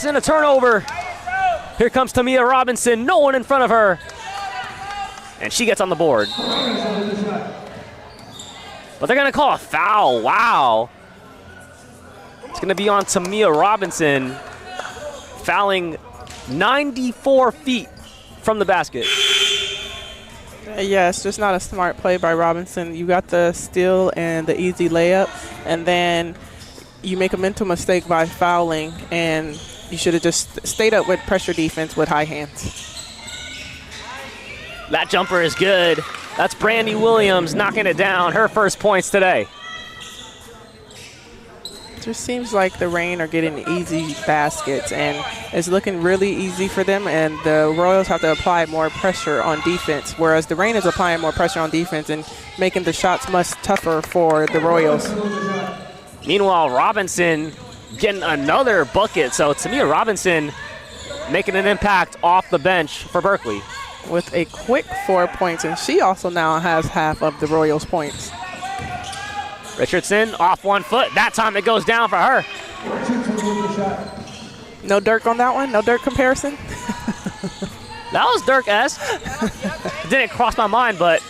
pass and a turnover. Here comes Tamia Robinson, no one in front of her. And she gets on the board. But they're gonna call a foul, wow. It's gonna be on Tamia Robinson, fouling 94 feet from the basket. Yeah, it's just not a smart play by Robinson. You got the steal and the easy layup, and then you make a mental mistake by fouling, and you should have just stayed up with pressure defense with high hands. That jumper is good. That's Brandy Williams knocking it down, her first points today. It just seems like the Reign are getting easy baskets, and it's looking really easy for them, and the Royals have to apply more pressure on defense, whereas the Reign is applying more pressure on defense and making the shots much tougher for the Royals. Meanwhile, Robinson getting another bucket, so Tamia Robinson making an impact off the bench for Berkeley. With a quick 4 points, and she also now has half of the Royals' points. Richardson off 1 foot. That time it goes down for her. No Dirk on that one? No Dirk comparison? That was Dirk-esque. It didn't cross my mind, but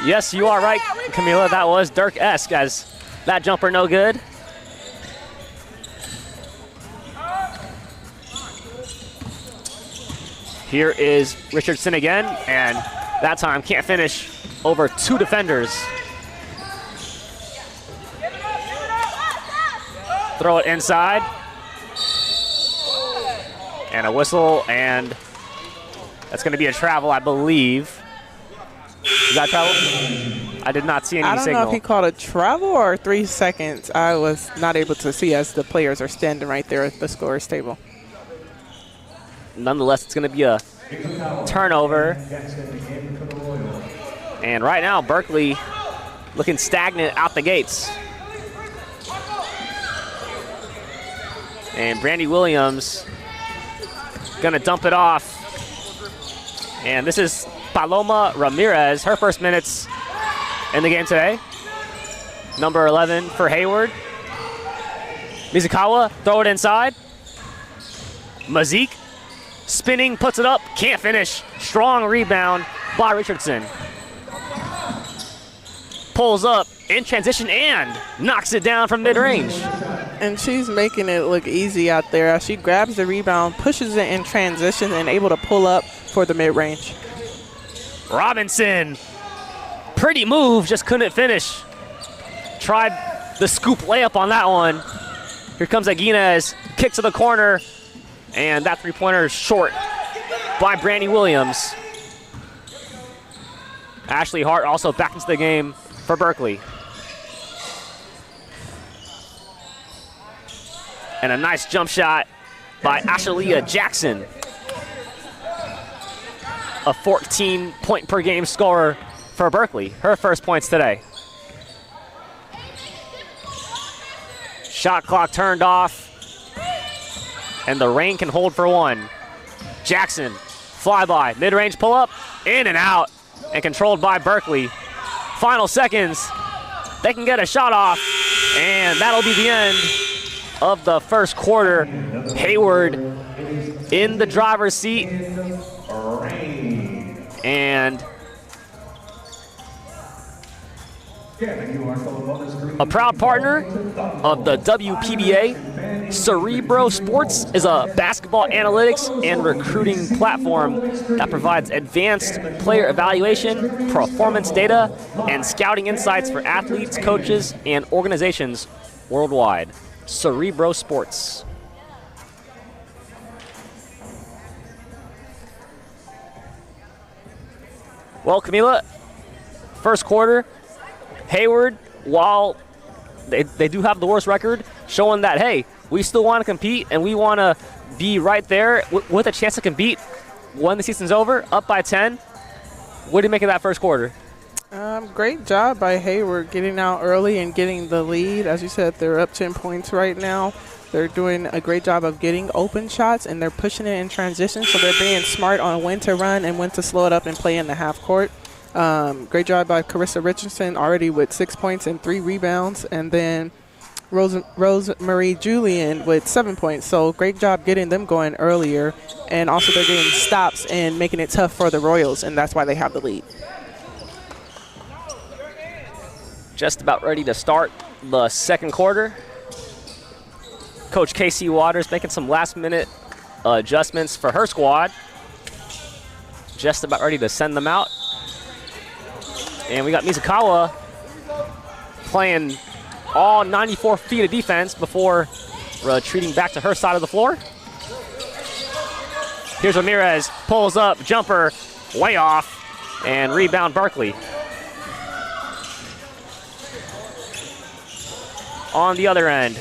yes, you are right, Camila. That was Dirk-esque, as that jumper no good. Here is Richardson again, and that time can't finish over 2 defenders. Throw it inside. And a whistle, and that's going to be a travel, I believe. Is that travel? I did not see any signal. I don't know if he called a travel or 3 seconds. I was not able to see as the players are standing right there at the scorer's table. Nonetheless, it's going to be a turnover. And right now, Berkeley looking stagnant out the gates. And Brandy Williams gonna dump it off. And this is Paloma Ramirez, her first minutes in the game today. Number 11 for Hayward. Mizukawa, throw it inside. Mazik, spinning, puts it up, can't finish. Strong rebound by Richardson. Pulls up in transition and knocks it down from mid-range. And she's making it look easy out there as she grabs the rebound, pushes it in transition, and able to pull up for the mid-range. Robinson, pretty move, just couldn't finish. Tried the scoop layup on that one. Here comes Aguinez, kick to the corner, and that three-pointer is short by Brandy Williams. Ashley Hart also back into the game for Berkeley. And a nice jump shot by Ashalia Jackson. A 14-point-per-game scorer for Berkeley. Her first points today. Shot clock turned off. And the Reign can hold for one. Jackson, flyby, mid-range pull-up, in and out, and controlled by Berkeley. Final seconds. They can get a shot off, and that'll be the end of the first quarter. Hayward in the driver's seat. And a proud partner of the WPBA, Cerebro Sports is a basketball analytics and recruiting platform that provides advanced player evaluation, performance data, and scouting insights for athletes, coaches, and organizations worldwide. Cerebro Sports. Well, Camila, first quarter, Hayward, while they do have the worst record, showing that, hey, we still want to compete and we want to be right there with a chance to compete when the season's over, up by 10. What do you make of that first quarter? Great job by Hayward getting out early and getting the lead. As you said, they're up 10 points right now. They're doing a great job of getting open shots, and they're pushing it in transition, so they're being smart on when to run and when to slow it up and play in the half court. Great job by Carissa Richardson, already with 6 points and 3 rebounds. And then Rosemarie Julian with 7 points. So great job getting them going earlier. And also they're getting stops and making it tough for the Royals, and that's why they have the lead. Just about ready to start the second quarter. Coach Casey Waters making some last-minute adjustments for her squad. Just about ready to send them out. And we got Mizukawa playing all 94 feet of defense before retreating back to her side of the floor. Here's Ramirez, pulls up, jumper, way off, and rebound Berkeley. On the other end,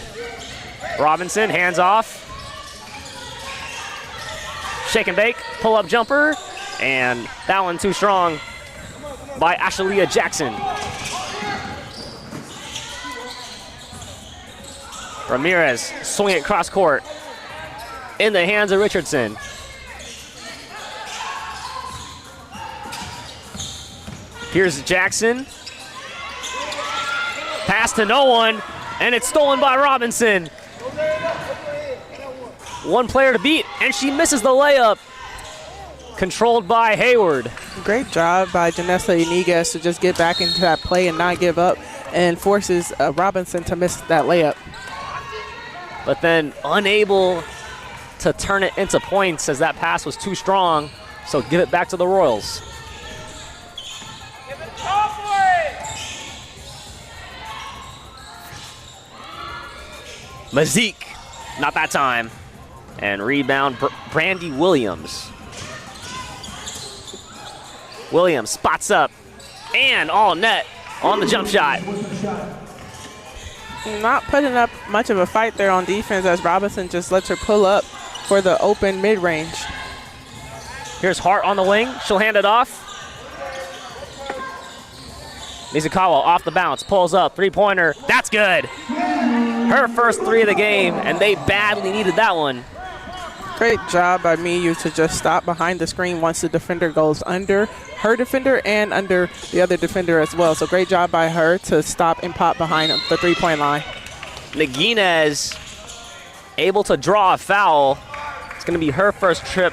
Robinson, hands off. Shake and bake, pull up jumper, and that one too strong by Ashalia Jackson. Ramirez swing it cross court in the hands of Richardson. Here's Jackson. Pass to no one, and it's stolen by Robinson. One player to beat, and she misses the layup. Controlled by Hayward. Great job by Janessa Iniguez to just get back into that play and not give up, and forces Robinson to miss that layup. But then unable to turn it into points as that pass was too strong, so give it back to the Royals. Mazik, not that time. And rebound, Brandy Williams. Williams spots up and all net on the jump shot. Not putting up much of a fight there on defense as Robinson just lets her pull up for the open mid-range. Here's Hart on the wing. She'll hand it off. Mizukawa off the bounce, pulls up, three-pointer. That's good. Her first three of the game, and they badly needed that one. Great job by Miyu to just stop behind the screen once the defender goes under her defender and under the other defender as well. So great job by her to stop and pop behind the three-point line. Naginez able to draw a foul. It's going to be her first trip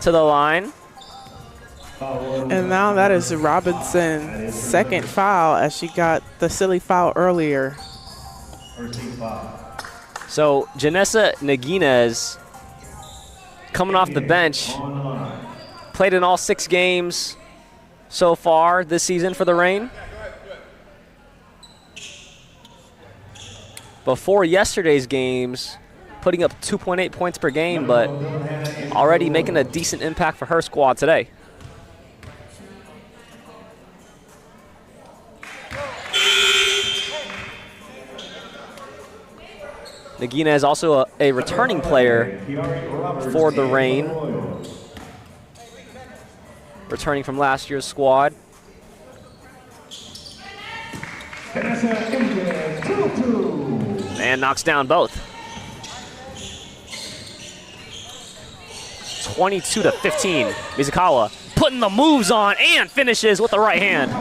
to the line. And now that is Robinson's second foul as she got the silly foul earlier. So Janessa Naginez coming off the bench, played in all 6 games so far this season for the Reign. Before yesterday's games, putting up 2.8 points per game, but already making a decent impact for her squad today. Nagina is also a returning player for the Reign, returning from last year's squad. And knocks down both. 22-15. Mizukawa putting the moves on and finishes with the right hand.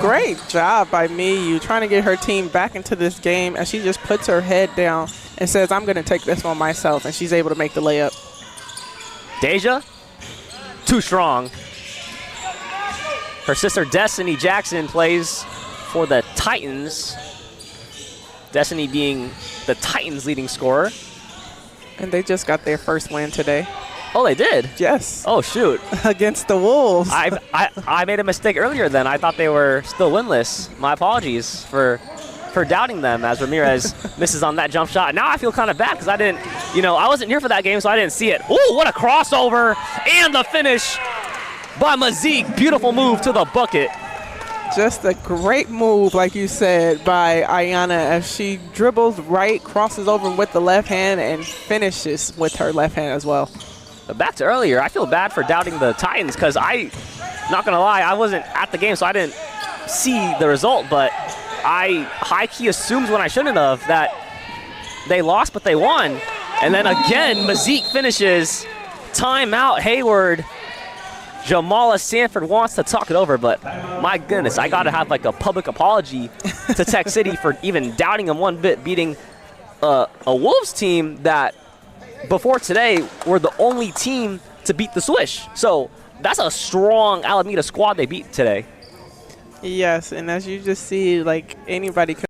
Great job by Miyu trying to get her team back into this game as she just puts her head down and says, I'm going to take this one myself, and she's able to make the layup. Deja, too strong. Her sister Destiny Jackson plays for the Titans. Destiny being the Titans' leading scorer. And they just got their first win today. Oh, they did? Yes. Oh, shoot. Against the Wolves. I made a mistake earlier then. I thought they were still winless. My apologies for doubting them as Ramirez misses on that jump shot. Now I feel kind of bad because I didn't, I wasn't here for that game, so I didn't see it. Ooh, what a crossover. And the finish by Mazik. Beautiful move to the bucket. Just a great move, like you said, by Ayana as she dribbles right, crosses over with the left hand, and finishes with her left hand as well. But back to earlier, I feel bad for doubting the Titans because not going to lie, I wasn't at the game, so I didn't see the result, but I high-key assumed when I shouldn't have that they lost, but they won. And then again, Mazik finishes. Timeout, Hayward. Jamala Sanford wants to talk it over, but my goodness, I got to have like a public apology to Tech City for even doubting them one bit, beating a Wolves team that before today were the only team to beat the Swish. So that's a strong Alameda squad they beat today. Yes, and as you just see, like anybody could.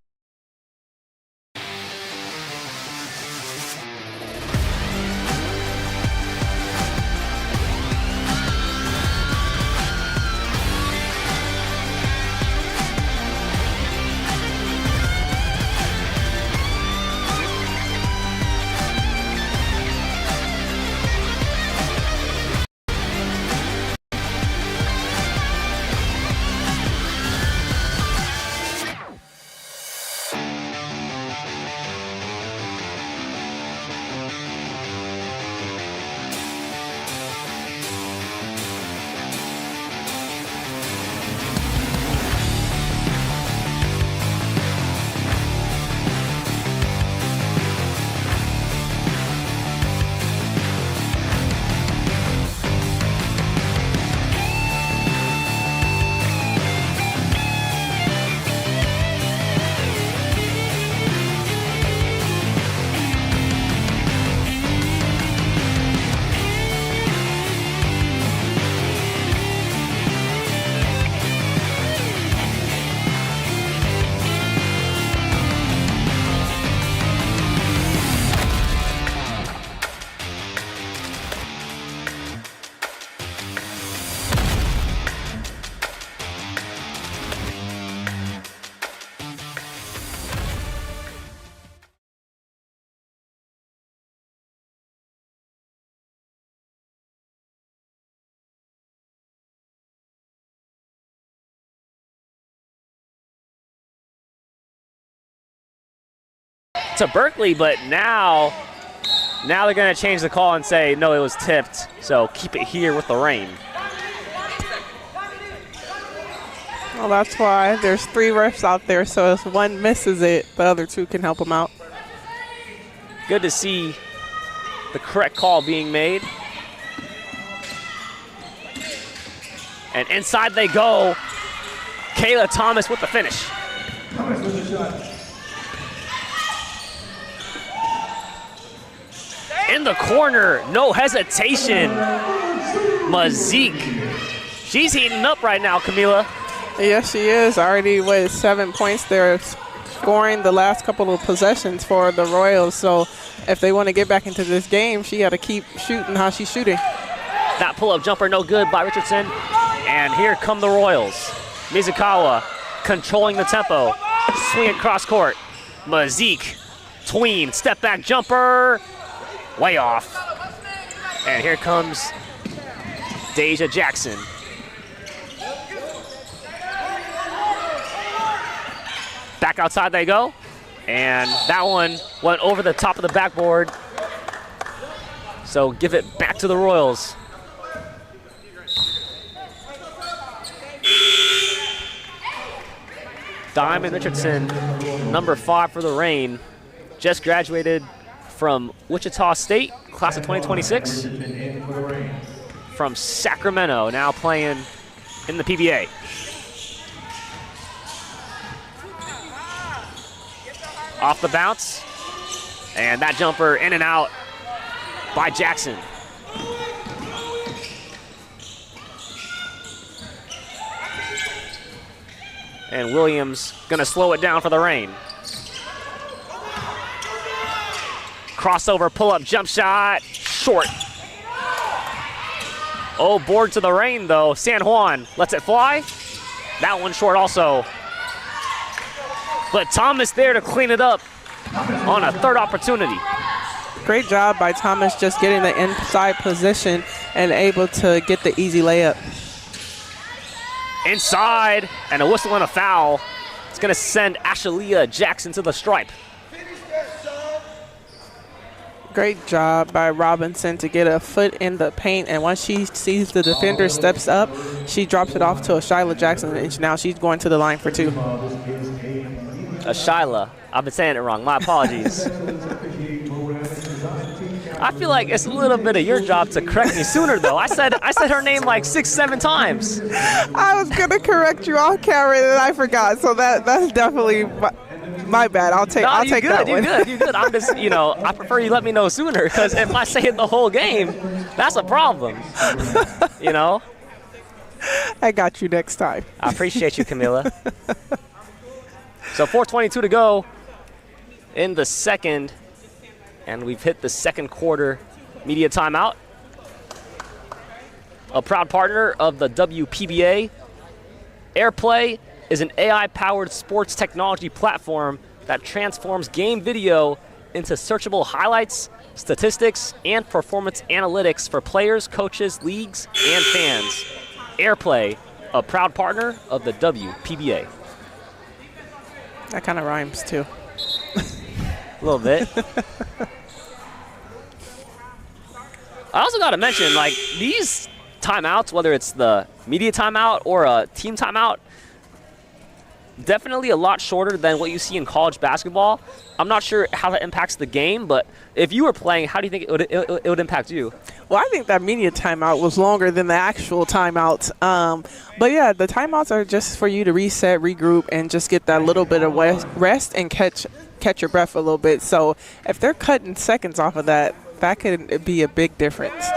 To Berkeley, but now they're going to change the call and say, no, it was tipped, so keep it here with the rain. Well, that's why there's 3 refs out there, so if one misses it, the other 2 can help them out. Good to see the correct call being made. And inside they go. Kayla Thomas with the finish. Thomas with the shot. In the corner, no hesitation. Mazik. She's heating up right now, Camila. Yes, she is. Already with 7 points there, scoring the last couple of possessions for the Royals. So if they want to get back into this game, she got to keep shooting how she's shooting. That pull-up jumper no good by Richardson. And here come the Royals. Mizukawa controlling the tempo. Swing it cross court. Mazik, tween, step back jumper. Way off. And here comes Deja Jackson. Back outside they go. And that one went over the top of the backboard. So give it back to the Royals. Diamond Richardson, number 5 for the Reign, just graduated from Wichita State, class of 2026, from Sacramento, now playing in the PBA. Off the bounce, and that jumper in and out by Jackson. And Williams gonna slow it down for the Reign. Crossover, pull-up, jump shot, short. Oh, board to the Reign though. San Juan lets it fly. That one short also. But Thomas there to clean it up on a third opportunity. Great job by Thomas just getting the inside position and able to get the easy layup. Inside, and a whistle and a foul. It's gonna send Ashalia Jackson to the stripe. Great job by Robinson to get a foot in the paint, and once she sees the defender steps up, she drops it off to Ashalia Jackson, and now she's going to the line for 2. Ashaila, I've been saying it wrong, my apologies. I feel like it's a little bit of your job to correct me sooner though. I said her name like 6-7 times. I was gonna correct you off camera and I forgot, so that's definitely My bad. I'll take that one. You good. I'm just, I prefer you let me know sooner because if I say it the whole game, that's a problem. I got you next time. I appreciate you, Camila. So 4:22 to go in the second, and we've hit the second quarter media timeout. A proud partner of the WPBA, AirPlay is an AI-powered sports technology platform that transforms game video into searchable highlights, statistics, and performance analytics for players, coaches, leagues, and fans. AirPlay, a proud partner of the WPBA. That kind of rhymes too. A little bit. I also got to mention, these timeouts, whether it's the media timeout or a team timeout, definitely a lot shorter than what you see in college basketball. I'm not sure how that impacts the game, but if you were playing, how do you think it would impact you? Well, I think that media timeout was longer than the actual timeout. But yeah, the timeouts are just for you to reset, regroup, and just get that little bit of rest and catch your breath a little bit. So if they're cutting seconds off of that, that could be a big difference.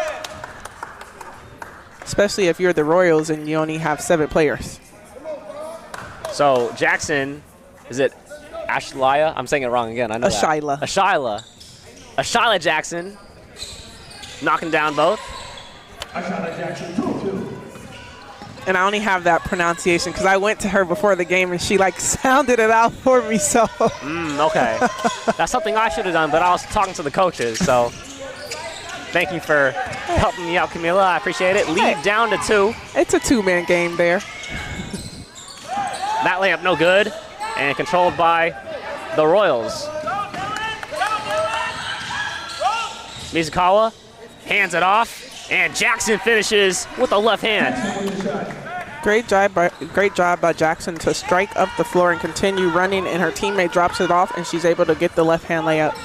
Especially if you're the Royals and you only have 7 players. So Jackson, is it Ashlaya? I'm saying it wrong again. I know Ashila. Ashila Jackson, knocking down both. Ashila Jackson, 2-2. And I only have that pronunciation because I went to her before the game and she sounded it out for me. So. Okay. That's something I should have done, but I was talking to the coaches. So thank you for helping me out, Camila. I appreciate it. Lead down to 2. It's a 2-man game there. That layup no good, and controlled by the Royals. Mizukawa hands it off, and Jackson finishes with a left hand. Great job by Jackson to strike up the floor and continue running, and her teammate drops it off, and she's able to get the left hand layup.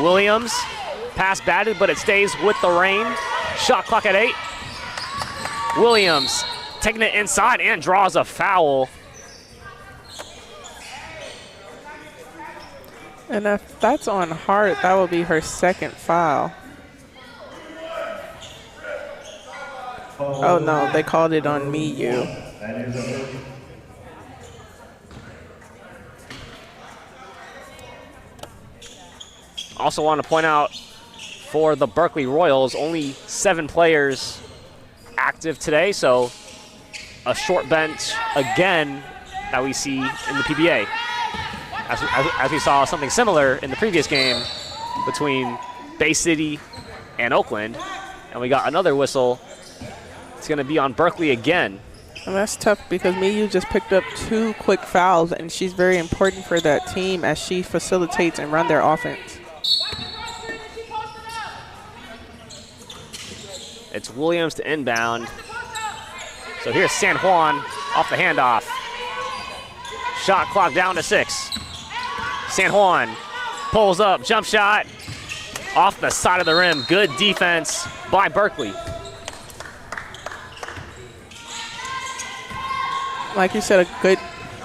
Williams, pass batted, but it stays with the rain. Shot clock at 8. Williams taking it inside and draws a foul. And if that's on Hart, that will be her second foul. Oh no, they called it on Miyu. Also want to point out for the Berkeley Royals, only 7 players active today, so a short bench again that we see in the PBA. As we saw something similar in the previous game between Bay City and Oakland, and we got another whistle. It's going to be on Berkeley again. And that's tough because Miyu just picked up 2 quick fouls, and she's very important for that team as she facilitates and run their offense. It's Williams to inbound. So here's San Juan off the handoff. Shot clock down to 6. San Juan pulls up, jump shot off the side of the rim. Good defense by Berkeley. Like you said, a good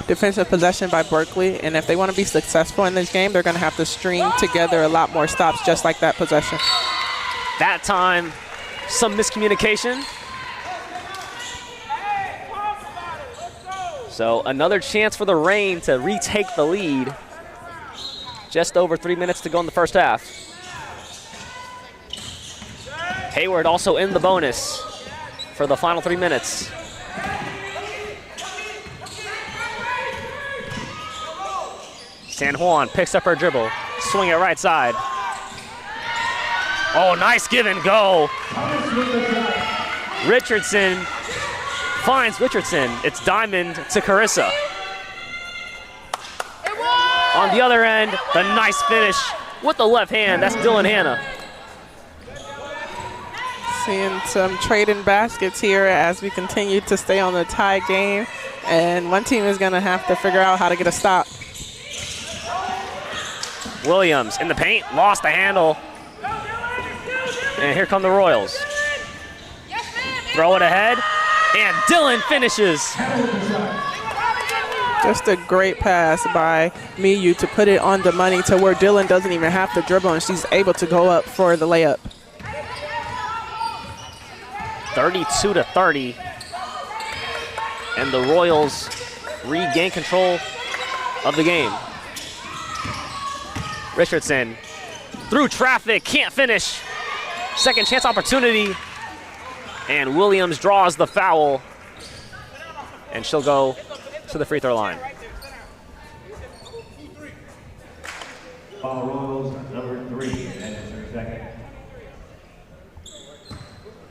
defensive possession by Berkeley, and if they want to be successful in this game, they're going to have to string together a lot more stops just like that possession. That time, some miscommunication. So another chance for the Reign to retake the lead. Just over 3 minutes to go in the first half. Hayward also in the bonus for the final 3 minutes. San Juan picks up her dribble, swing it right side. Oh, nice give and go. Richardson finds Richardson. It's Diamond to Carissa. On the other end, the nice finish with the left hand. That's Dylan Hanna. Seeing some trading baskets here as we continue to stay on the tie game. And one team is going to have to figure out how to get a stop. Williams in the paint, lost the handle. And here come the Royals. Throw it ahead, and Dylan finishes. Just a great pass by Miyu to put it on the money to where Dylan doesn't even have to dribble, and she's able to go up for the layup. 32-30. And the Royals regain control of the game. Richardson through traffic, can't finish. Second chance opportunity. And Williams draws the foul. And she'll go to the free throw line. Foul Royals, number 3, and it's her second.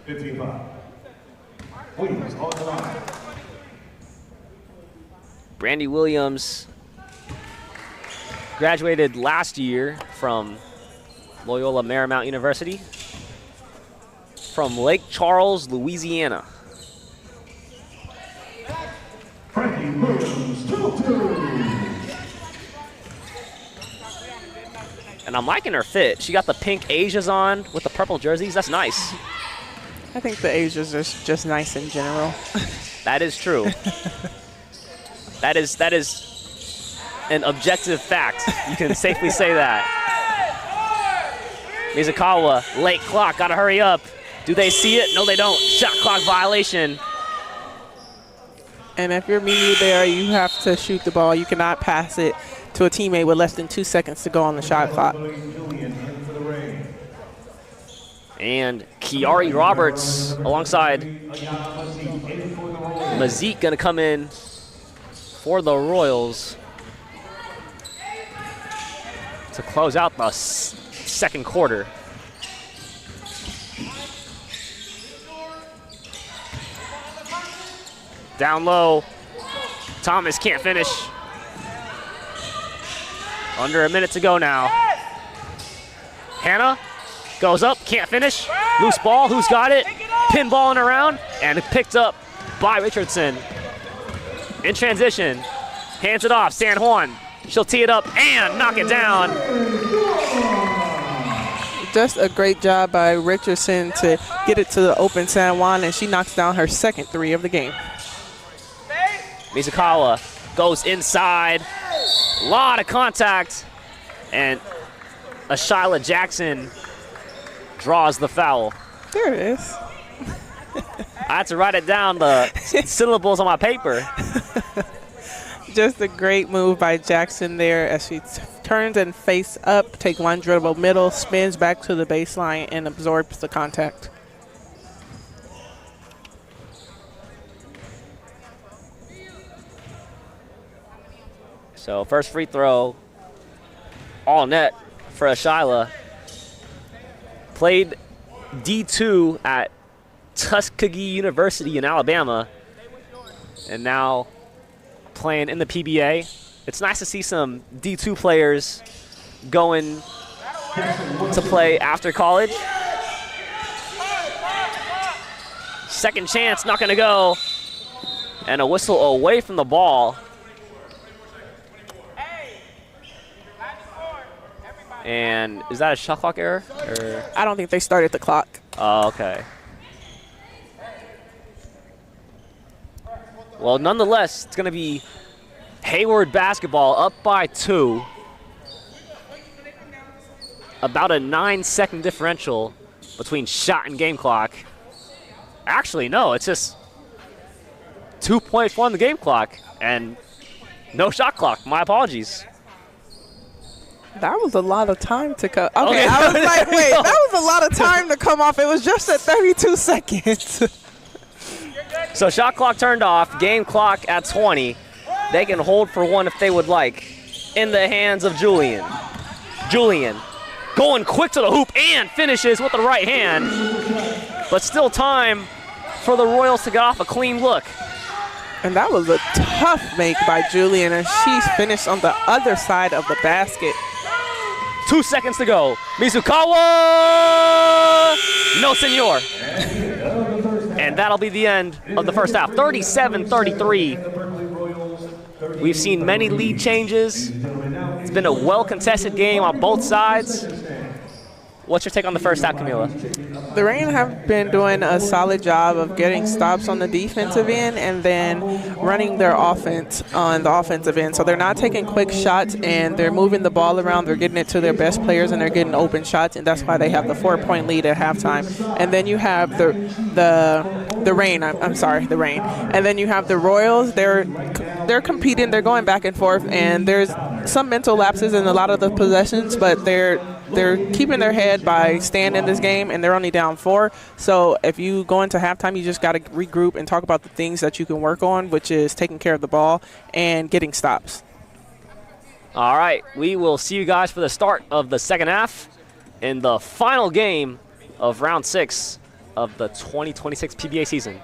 15-5. Williams on the line. Brandy Williams graduated last year from Loyola Marymount University from Lake Charles, Louisiana. Brandy Williams, 2-2. And I'm liking her fit. She got the pink Asias on with the purple jerseys. That's nice. I think the Asians are just nice in general. That is true. That is an objective fact. You can safely say that. Mizukawa, late clock, gotta hurry up. Do they see it? No, they don't. Shot clock violation. And if you're Miyu there, you have to shoot the ball. You cannot pass it to a teammate with less than 2 seconds to go on the shot clock. And Kiari Roberts alongside Mazik gonna come in for the Royals to close out the second quarter. Down low, Thomas can't finish. Under a minute to go now. Hannah goes up, can't finish. Loose ball, who's got it? Pinballing around, and picked up by Richardson. In transition, hands it off, San Juan. She'll tee it up and knock it down. Just a great job by Richardson to get it to the open San Juan, and she knocks down her second 3 of the game. Mizukawa goes inside. A lot of contact. And Ashyla Jackson draws the foul. There it is. I had to write it down, the syllables on my paper. Just a great move by Jackson there as she turns and face up, take one dribble middle, spins back to the baseline, and absorbs the contact. So first free throw, all net for Ashyla. Played D2 at Tuskegee University in Alabama, and now playing in the PBA. It's nice to see some D2 players going to play after college. Second chance, not gonna go. And a whistle away from the ball. And is that a shot clock error? Or? I don't think they started the clock. Oh, okay. Well, nonetheless, it's going to be Hayward basketball up by 2. About a 9-second differential between shot and game clock. Actually, no, it's just 2.4 on the game clock and no shot clock. My apologies. That was a lot of time to come. Okay, I was like, wait, that was a lot of time to come off. It was just at 32 seconds. So shot clock turned off, game clock at 20. They can hold for one if they would like. In the hands of Julian. Julian going quick to the hoop and finishes with the right hand. But still time for the Royals to get off a clean look. And that was a tough make by Julian, and she's finished on the other side of the basket. 2 seconds to go. Mizukawa! No, senor. And that'll be the end of the first half. 37-33. We've seen many lead changes. It's been a well-contested game on both sides. What's your take on the first half, Camila? The Rain have been doing a solid job of getting stops on the defensive end and then running their offense on the offensive end. So they're not taking quick shots and they're moving the ball around. They're getting it to their best players and they're getting open shots, and that's why they have the 4-point lead at halftime. And then you have the Rain. I'm sorry, the Rain. And then you have the Royals. They're competing. They're going back and forth, and there's some mental lapses in a lot of the possessions, but they're keeping their head by staying in this game, and they're only down 4. So if you go into halftime, you just got to regroup and talk about the things that you can work on, which is taking care of the ball and getting stops. All right, we will see you guys for the start of the second half in the final game of round 6 of the 2026 PBA season.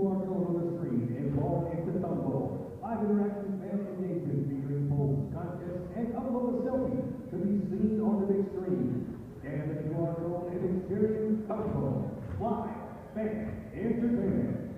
QR code on the screen and log into StubHub. Live interaction, fan engagement featuring polls, contests, and upload a selfie to be seen on the big screen. Scan the QR code and experience StubHub. Live fan entertainment.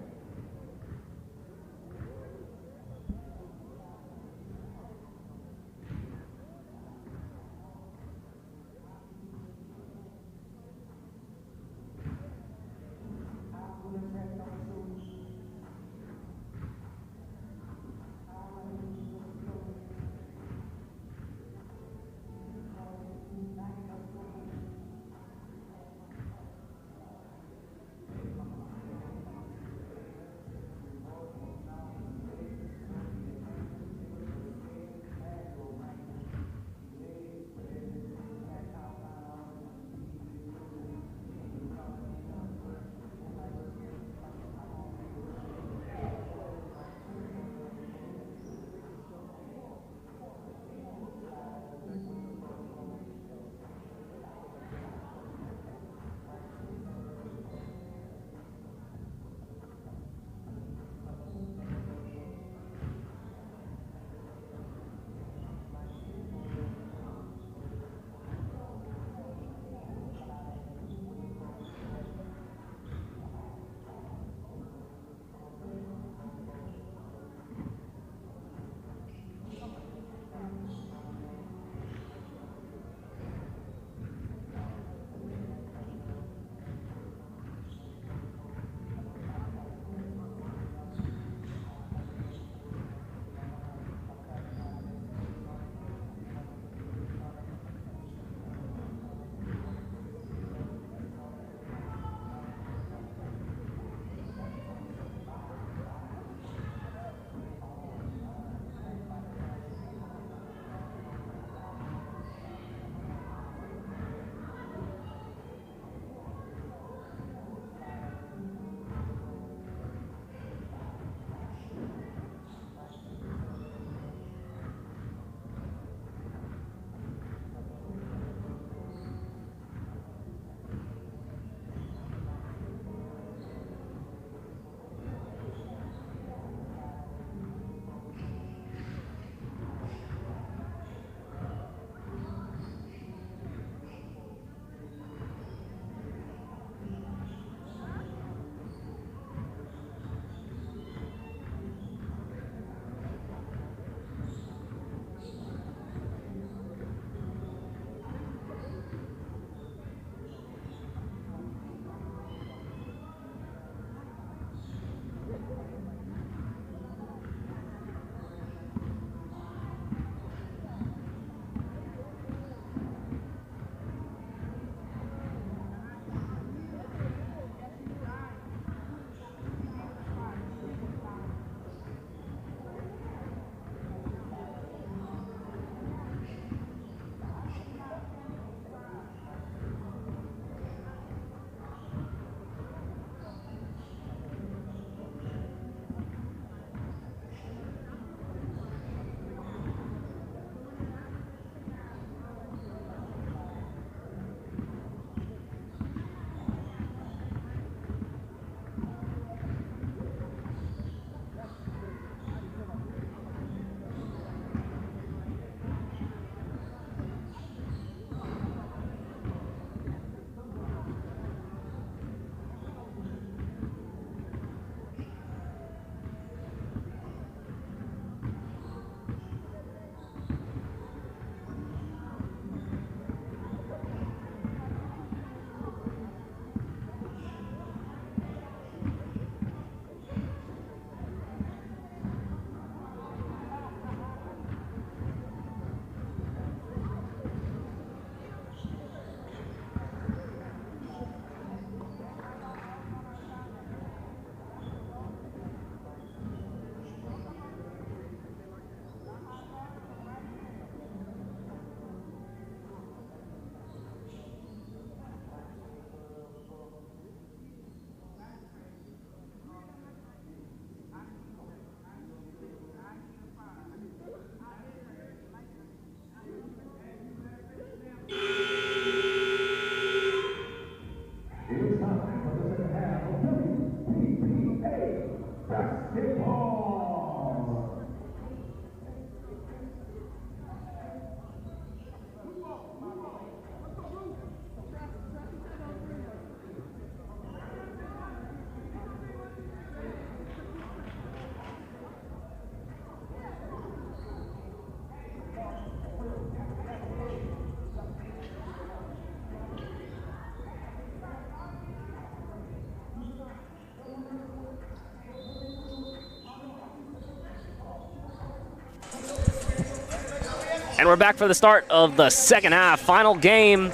And we're back for the start of the second half. Final game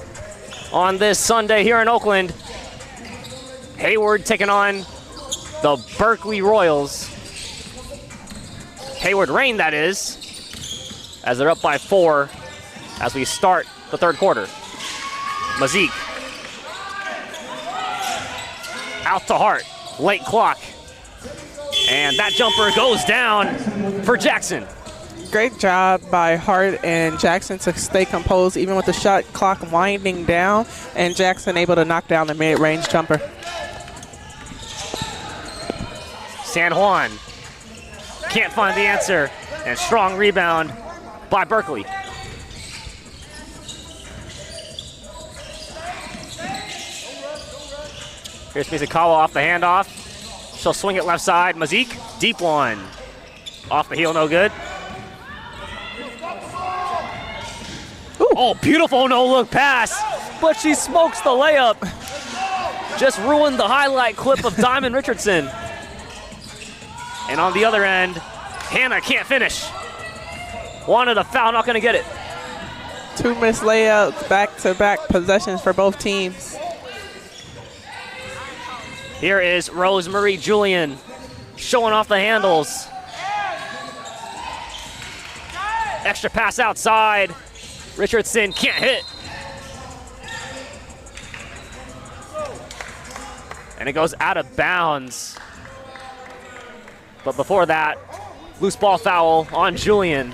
on this Sunday here in Oakland. Hayward taking on the Berkeley Royals. Hayward Rain, that is, as they're up by 4 as we start the third quarter. Mazik. Out to Hart. Late clock. And that jumper goes down for Jackson. Great job by Hart and Jackson to stay composed even with the shot clock winding down, and Jackson able to knock down the mid-range jumper. San Juan can't find the answer, and strong rebound by Berkeley. Here's Mizukawa off the handoff. She'll swing it left side. Mazik, deep one. Off the heel, no good. Ooh. Oh, beautiful no-look pass, but she smokes the layup. Just ruined the highlight clip of Diamond Richardson. And on the other end, Hannah can't finish. Wanted a foul, not gonna get it. 2 missed layups, back-to-back possessions for both teams. Here is Rosemarie Julian showing off the handles. Extra pass outside. Richardson can't hit. And it goes out of bounds. But before that, loose ball foul on Julian.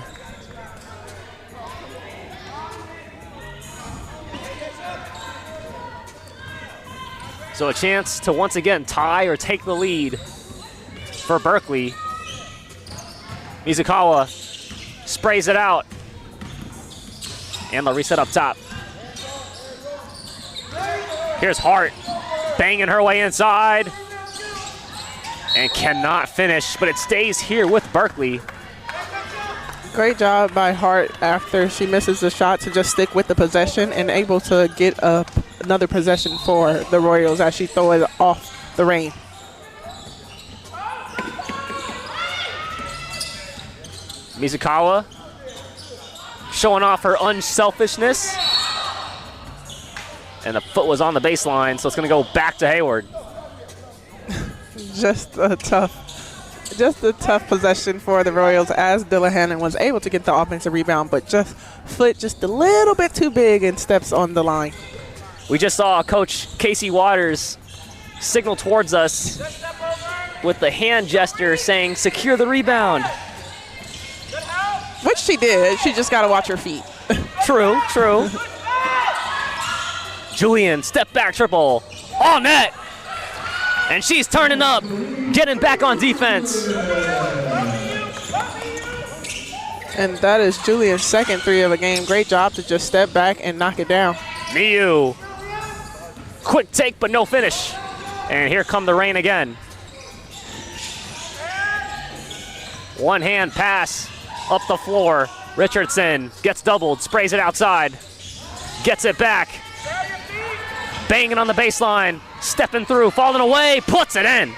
So a chance to once again tie or take the lead for Berkeley. Mizukawa sprays it out. And they'll reset up top. Here's Hart banging her way inside. And cannot finish, but it stays here with Berkeley. Great job by Hart after she misses the shot to just stick with the possession and able to get another possession for the Royals as she throws it off the Rain. Mizukawa showing off her unselfishness. And the foot was on the baseline, so it's going to go back to Hayward. Just a tough possession for the Royals as Dillahannon was able to get the offensive rebound, but foot just a little bit too big and steps on the line. We just saw Coach Casey Waters signal towards us with the hand gesture saying, secure the rebound. Which she did. She just got to watch her feet. True. Julian, step back triple. All net. And she's turning up, getting back on defense. And that is Julian's second 3 of the game. Great job to just step back and knock it down. Miu. Quick take, but no finish. And here come the Rain again. One hand pass up the floor. Richardson gets doubled, sprays it outside. Gets it back. Banging on the baseline, stepping through, falling away, puts it in.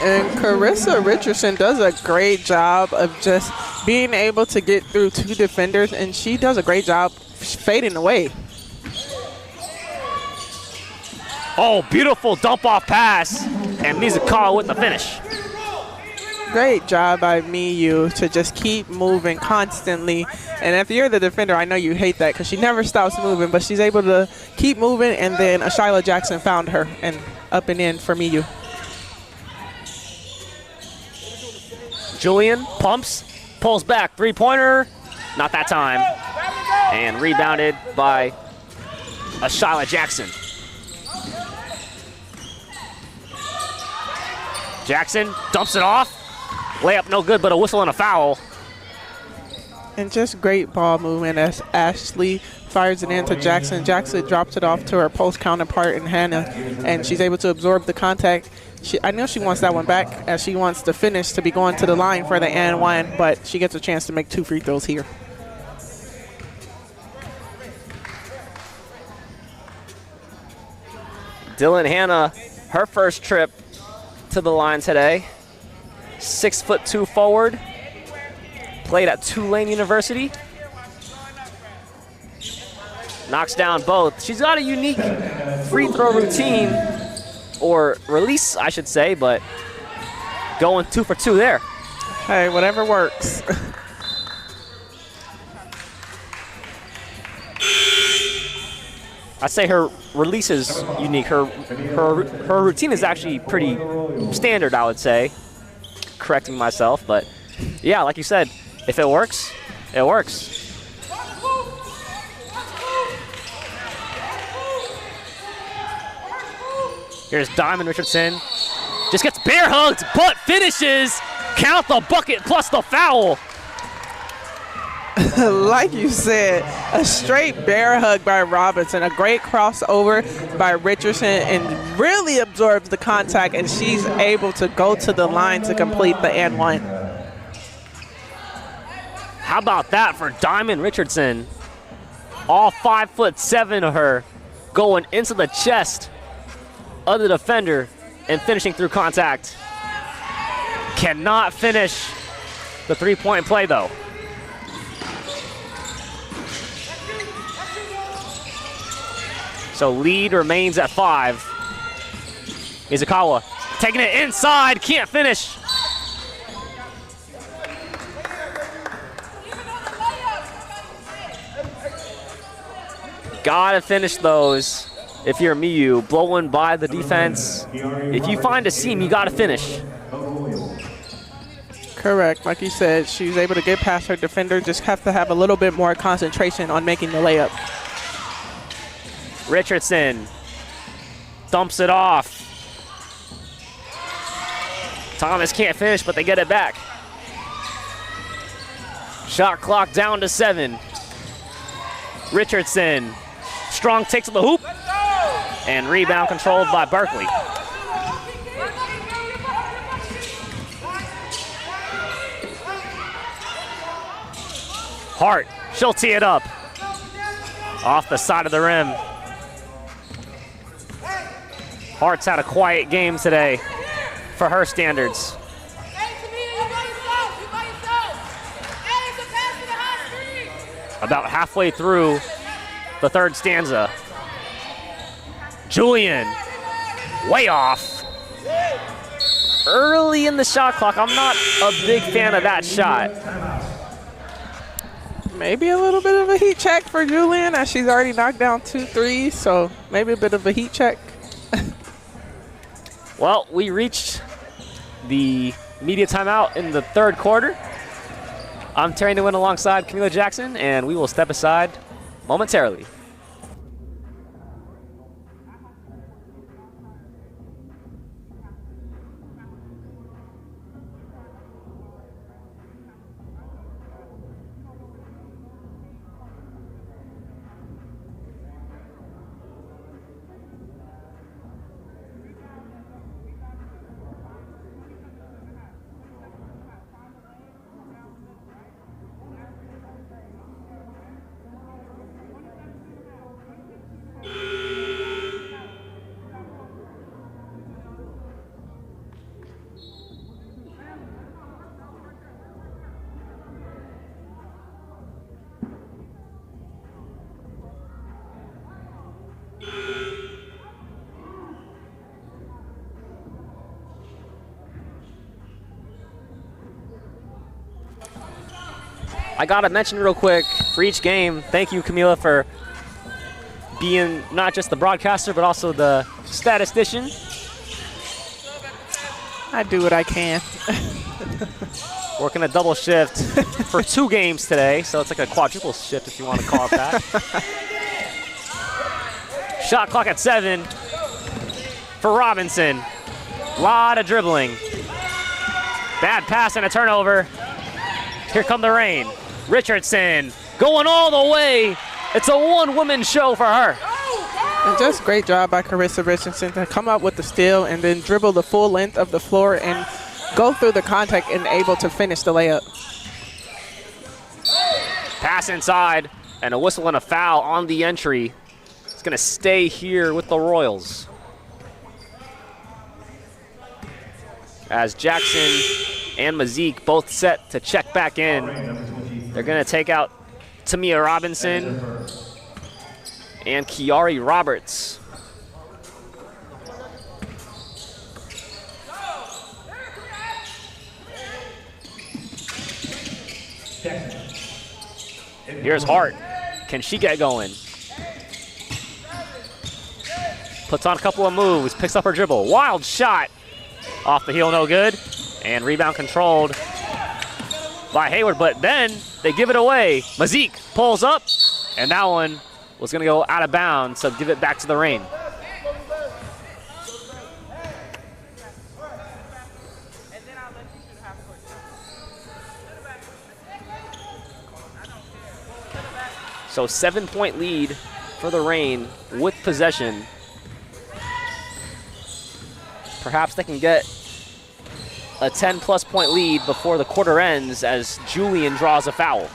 And Carissa Richardson does a great job of just being able to get through 2 defenders, and she does a great job fading away. Oh, beautiful dump-off pass, and Mizukawa with the finish. Great job by Miyu to just keep moving constantly. And if you're the defender, I know you hate that because she never stops moving, but she's able to keep moving, and then Ashyla Jackson found her and up and in for Miyu. Julian pumps, pulls back, 3-pointer, not that time. And rebounded by Ashyla Jackson. Jackson dumps it off. Layup no good, but a whistle and a foul. And just great ball movement as Ashley fires it into Jackson. Jackson drops it off to her post counterpart in Hannah, and she's able to absorb the contact. I know she wants that one back as she wants to finish to be going to the line for the and one, but she gets a chance to make 2 free throws here. Dylan Hannah, her first trip to the line today. 6'2" forward. Played at Tulane University. knocks down both. She's got a unique free throw routine, or release, I should say, but going 2 for 2 there. Hey, whatever works. I'd say her release is unique. Her routine is actually pretty standard, I would say. Correcting myself, but yeah, like you said, if it works, it works. Here's Diamond Richardson. Just gets bear hugged, but finishes. Count the bucket plus the foul. Like you said, a straight bear hug by Robinson, a great crossover by Richardson, and really absorbs the contact, and she's able to go to the line to complete the and one. How about that for Diamond Richardson? All 5'7" of her going into the chest of the defender and finishing through contact. Cannot finish the three-point play though. So lead remains at 5. Izukawa taking it inside, can't finish. Gotta finish those if you're Miyu. Blowing by the defense. If you find a seam, you gotta finish. Correct. Like you said, she's able to get past her defender, just have to have a little bit more concentration on making the layup. Richardson dumps it off. Thomas can't finish, but they get it back. Shot clock down to 7. Richardson, strong take to the hoop, and rebound controlled by Berkeley. Hart, she'll tee it up. Off the side of the rim. Hart's had a quiet game today for her standards. About halfway through the third stanza. Julian, way off. Early in the shot clock, I'm not a big fan of that shot. Maybe a little bit of a heat check for Julian, as she's already knocked down 2 threes, so maybe a bit of a heat check. Well, we reached the media timeout in the third quarter. I'm Terry Nguyen alongside Camila Jackson, and we will step aside momentarily. I gotta mention real quick for each game, thank you, Camila, for being not just the broadcaster, but also the statistician. I do what I can. Working a double shift for 2 games today, so it's like a quadruple shift if you want to call it that. Shot clock at 7 for Robinson. Lot of dribbling. Bad pass and a turnover. Here come the rain. Richardson going all the way. It's a one-woman show for her. And just great job by Carissa Richardson to come up with the steal and then dribble the full length of the floor and go through the contact and able to finish the layup. Pass inside and a whistle and a foul on the entry. It's going to stay here with the Royals. As Jackson and Mazik both set to check back in. They're going to take out Tamia Robinson. and Kiari Roberts. Here's Hart. Can she get going? Puts on a couple of moves, picks up her dribble. Wild shot. Off the heel, no good. And rebound controlled by Hayward, but then they give it away. Mazik pulls up, and that one was going to go out of bounds, so give it back to the Reign. So 7-point lead for the Reign with possession. Perhaps they can get a 10-plus point lead before the quarter ends as Julian draws a foul.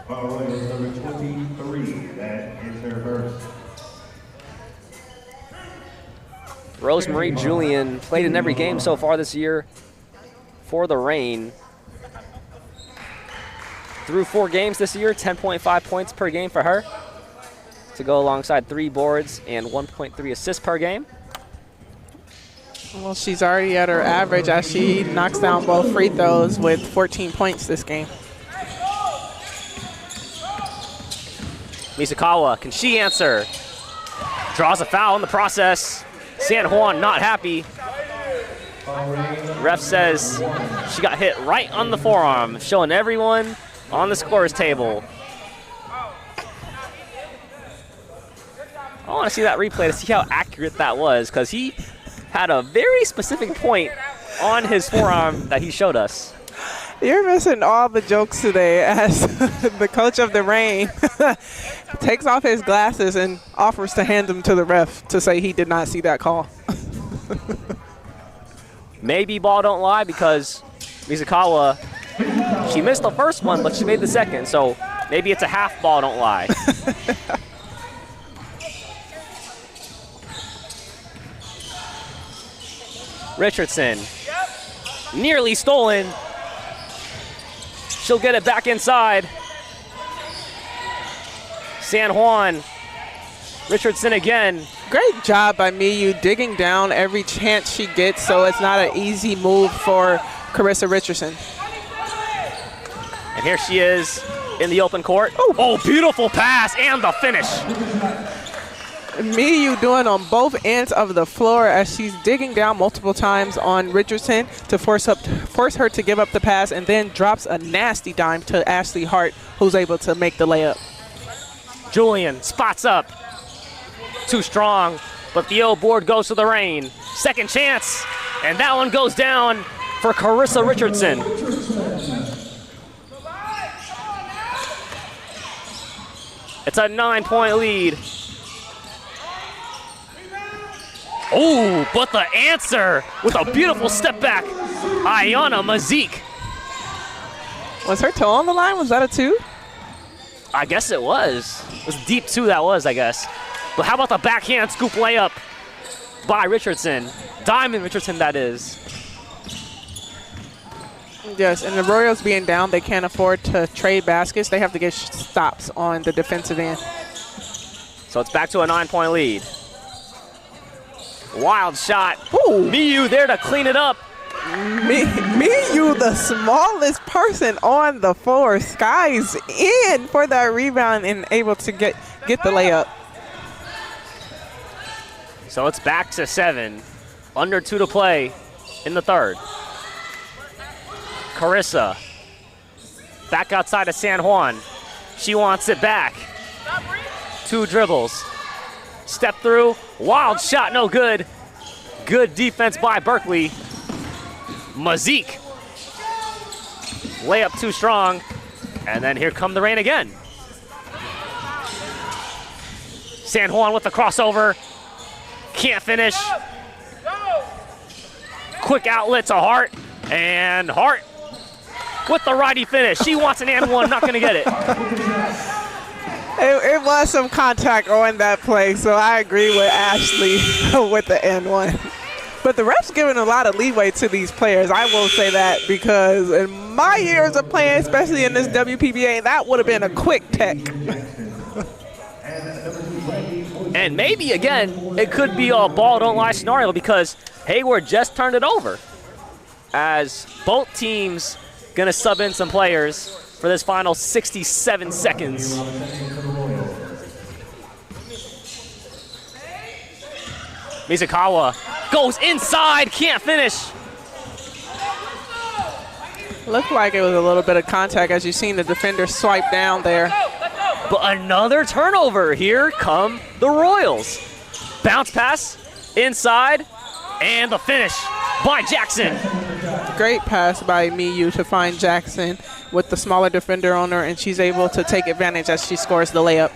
Foul is number 23. That is her first. Rosemary Julian played in every game so far this year for the Reign. Through 4 games this year, 10.5 points per game for her, to go alongside 3 boards and 1.3 assists per game. Well, she's already at her average as she knocks down both free throws with 14 points this game. Misakawa, can she answer? Draws a foul in the process. San Juan not happy. Ref says she got hit right on the forearm, showing everyone on the scorer's table. I want to see that replay to see how accurate that was, because he had a very specific point on his forearm that he showed us. You're missing all the jokes today as the coach of the Reign takes off his glasses and offers to hand them to the ref to say he did not see that call. Maybe ball don't lie, because Misakawa, she missed the first one, but she made the second, so maybe it's a half ball don't lie. Richardson, nearly stolen. She'll get it back inside. San Juan, Richardson again. Great job by Miyu digging down every chance she gets, so it's not an easy move for Carissa Richardson. And here she is in the open court. Oh, beautiful pass and the finish. Miyu doing on both ends of the floor as she's digging down multiple times on Richardson to force her to give up the pass, and then drops a nasty dime to Ashley Hart, who's able to make the layup. Julian spots up. Too strong, but the O board goes to the Reign. Second chance, and that one goes down for Carissa Richardson. It's a 9-point lead. Oh, but the answer with a beautiful step back, Ayana Mazik. Was her toe on the line? Was that a 2? I guess it was. It was deep 2, that was, I guess. But how about the backhand scoop layup by Richardson? Diamond Richardson, that is. Yes, and the Royals being down, they can't afford to trade baskets. They have to get stops on the defensive end. So it's back to a 9-point lead. Wild shot. Ooh. Miyu there to clean it up. Miyu, the smallest person on the floor, skies in for that rebound and able to get the layup. So it's back to 7. Under 2 to play in the third. Carissa back outside of San Juan. She wants it back. 2 dribbles. Step through. Wild shot, no good. Good defense by Berkeley. Mazik. Layup too strong. And then here come the Reign again. San Juan with the crossover. Can't finish. Quick outlet to Hart. And Hart with the righty finish. She wants an and one, not going to get it. It was some contact on that play, so I agree with Ashley with the N1. But the ref's giving a lot of leeway to these players. I will say that because in my years of playing, especially in this WPBA, that would have been a quick tech. And maybe, again, it could be a ball don't lie scenario because Hayward just turned it over as both teams going to sub in some players for this final 67 seconds. Mizakawa goes inside, can't finish. Looked like it was a little bit of contact as you've seen the defender swipe down there. But another turnover. Here come the Royals. Bounce pass inside, and the finish by Jackson. Great pass by Miyu to find Jackson with the smaller defender on her, and she's able to take advantage as she scores the layup.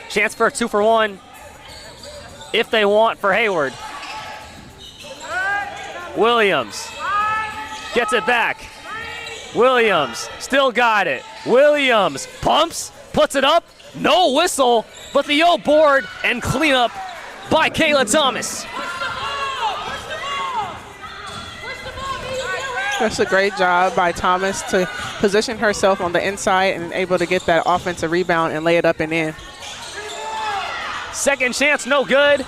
Chance for a 2-for-1 if they want for Hayward. Williams gets it back. Williams still got it. Williams pumps, puts it up, no whistle, but the old board and cleanup by Kayla Thomas. That's a great job by Thomas to position herself on the inside and able to get that offensive rebound and lay it up and in. Second chance, no good.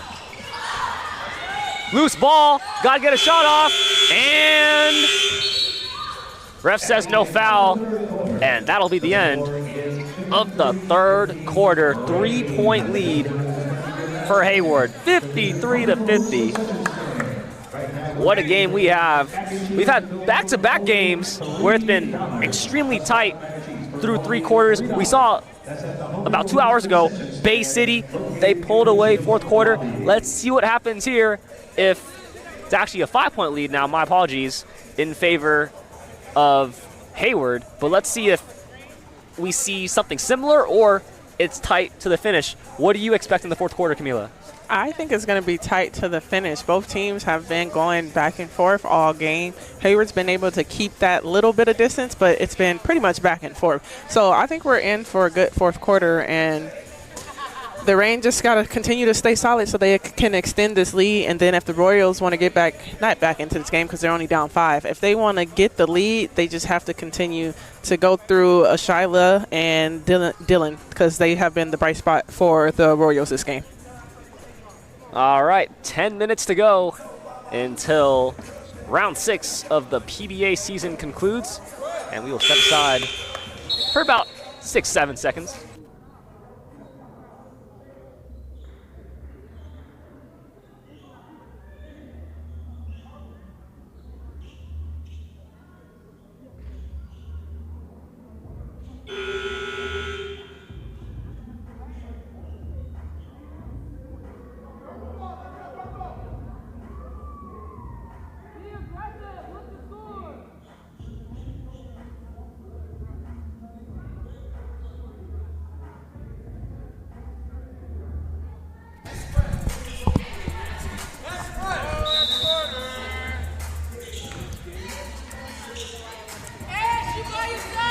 Loose ball, gotta get a shot off, and ref says no foul, and that'll be the end of the third quarter. 3-point lead for Hayward, 53-50. What a game we have. We've had back-to-back games where it's been extremely tight through 3 quarters. We saw about 2 hours ago, Bay City, they pulled away fourth quarter. Let's see what happens here if it's actually a 5-point lead now, my apologies, in favor of Hayward. But let's see if we see something similar or it's tight to the finish. What do you expect in the fourth quarter, Camila? I think it's going to be tight to the finish. Both teams have been going back and forth all game. Hayward's been able to keep that little bit of distance, but it's been pretty much back and forth. So I think we're in for a good fourth quarter, and the Reign just got to continue to stay solid so they can extend this lead. And then if the Royals want to get back, not back into this game because they're only down 5, if they want to get the lead, they just have to continue to go through Shyla and Dylan because they have been the bright spot for the Royals this game. All right, 10 minutes to go until round 6 of the PBA season concludes, and we will step aside for about 6-7 seconds.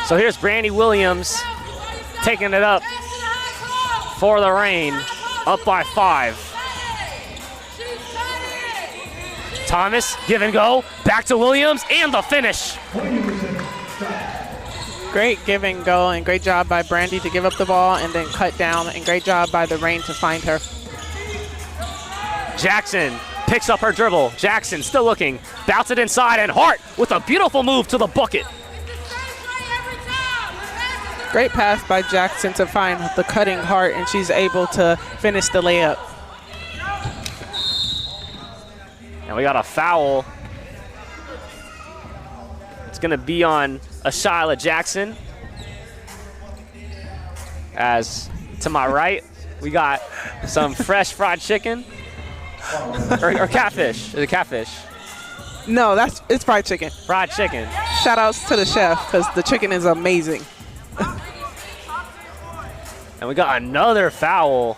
So here's Brandy Williams taking it up for the Reign, up by 5. Thomas, give and go, back to Williams, and the finish. Great give and go, and great job by Brandy to give up the ball and then cut down, and great job by the Reign to find her. Jackson Picks up her dribble. Jackson still looking, bounce it inside, and Hart with a beautiful move to the bucket. Great pass by Jackson to find the cutting Hart, and she's able to finish the layup. And we got a foul. It's going to be on Ashyla Jackson. As to my right, we got some fresh fried chicken. or catfish. Is it catfish? No, it's fried chicken. Fried chicken. Shout outs to the chef because the chicken is amazing. And we got another foul.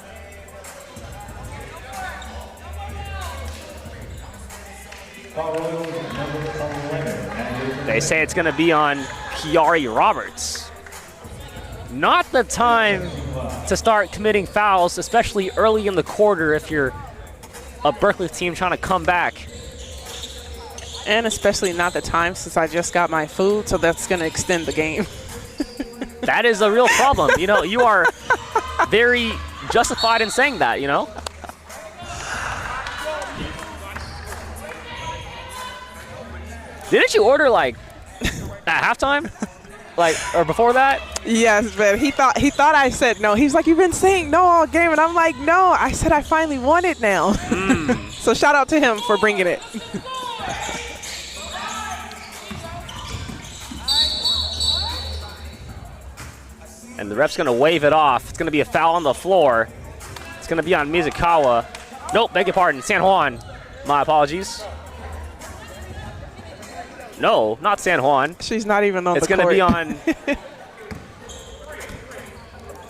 They say it's going to be on Kiari Roberts. Not the time to start committing fouls, especially early in the quarter if you're a Berkeley team trying to come back. And especially not the time since I just got my food, so that's going to extend the game. That is a real problem. You know, you are very justified in saying that, you know? Didn't you order, like, at halftime? Like, or before that? Yes, but he thought I said no. He's like, you've been saying no all game, and I'm like, no. I said I finally want it now. So shout out to him for bringing it. And the ref's going to wave it off. It's going to be a foul on the floor. It's going to be on Mizukawa. Nope, beg your pardon, San Juan. My apologies. No, not San Juan. She's not even on it's the going court. to be on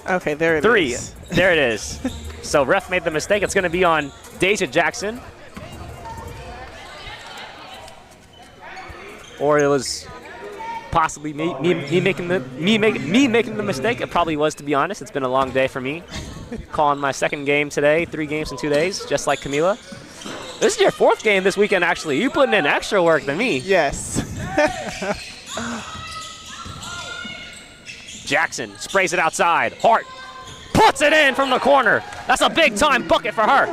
Okay, there it 3. is. There it is. So ref made the mistake. It's going to be on Deja Jackson. Or it was possibly me making the mistake. It probably was, to be honest. It's been a long day for me. Calling my second game today, 3 games in 2 days, just like Camila. This is your 4th game this weekend, actually. You're putting in extra work than me. Yes. Jackson sprays it outside. Hart puts it in from the corner. That's a big-time bucket for her.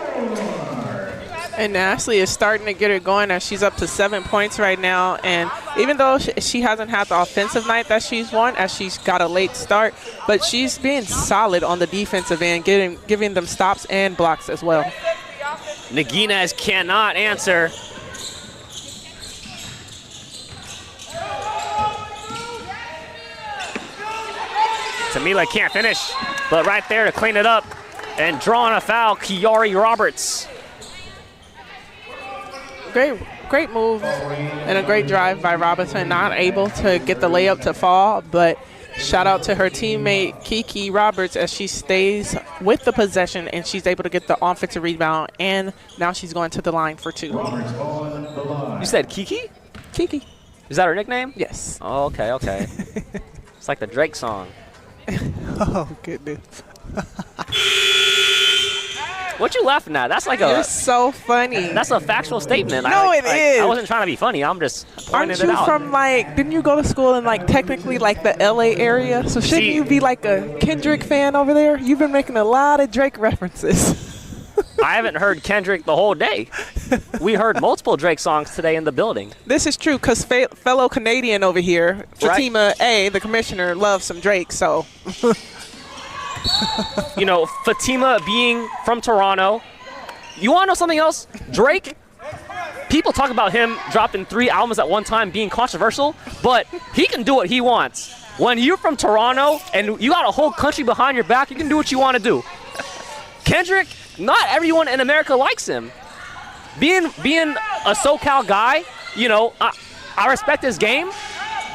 And Ashley is starting to get her going as she's up to 7 points right now. And even though she hasn't had the offensive night that she's won, as she's got a late start, but she's being solid on the defensive end, giving them stops and blocks as well. Naginez cannot answer. Tamila can't finish, but right there to clean it up and drawing a foul, Kiari Roberts. Great move and a great drive by Robinson. Not able to get the layup to fall, but shout out to her teammate Kiki Roberts as she stays with the possession and she's able to get the offensive rebound, and now she's going to the line for 2. You said Kiki? Kiki. Is that her nickname? Yes. Oh, okay, okay. It's like the Drake song. Oh, goodness. What you laughing at? That's like You're so funny. That's a factual statement. No, it is. I wasn't trying to be funny. I'm just pointing Aren't it you out. from, like, didn't you go to school in, like, technically, like, the LA area? So shouldn't you be, like, a Kendrick fan over there? You've been making a lot of Drake references. I haven't heard Kendrick the whole day. We heard multiple Drake songs today in the building. This is true because fellow Canadian over here, Fatima A., the commissioner, loves some Drake, so. You know, Fatima being from Toronto. You want to know something else? Drake, people talk about him dropping 3 albums at one time being controversial, but he can do what he wants. When you're from Toronto and you got a whole country behind your back, you can do what you want to do. Kendrick, not everyone in America likes him. Being a SoCal guy, you know, I respect his game,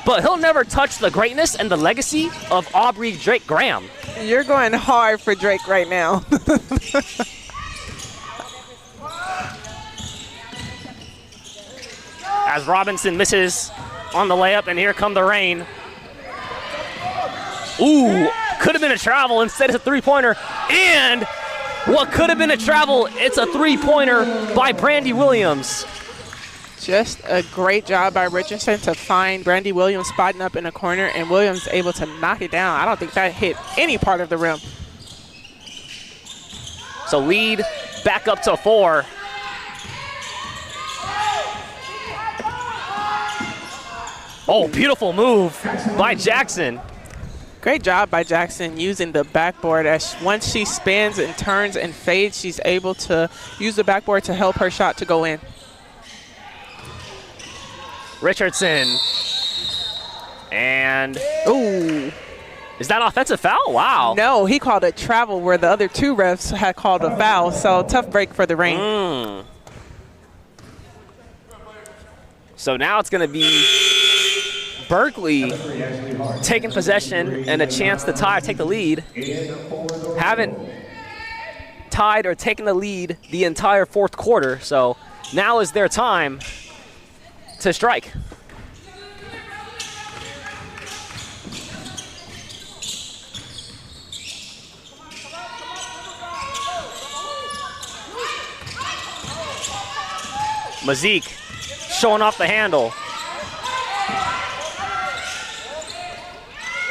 but he'll never touch the greatness and the legacy of Aubrey Drake Graham. You're going hard for Drake right now. As Robinson misses on the layup, and here come the rain. Ooh, could have been a travel. Instead, it's a 3-pointer. And what could have been a travel, it's a 3-pointer by Brandy Williams. Just a great job by Richardson to find Brandy Williams spotting up in the corner, and Williams able to knock it down. I don't think that hit any part of the rim. So lead back up to 4. Oh, beautiful move by Jackson. Great job by Jackson using the backboard. As once she spins and turns and fades, she's able to use the backboard to help her shot to go in. Richardson. And ooh. Is that offensive foul? Wow. No, he called a travel where the other 2 refs had called a foul. So tough break for the Reign. So now it's going to be Berkeley taking possession and a chance to tie or take the lead. Haven't tied or taken the lead the entire 4th quarter. So now is their time to strike. Mazik showing off the handle.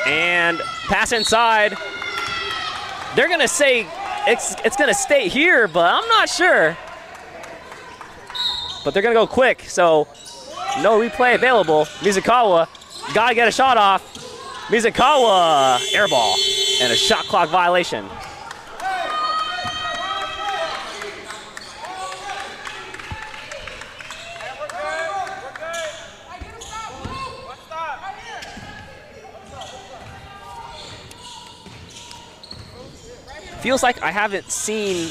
And pass inside. They're going to say it's going to stay here, but I'm not sure. But they're going to go quick, so no replay available. Mizukawa got to get a shot off. Mizukawa, air ball, and a shot clock violation. Feels like I haven't seen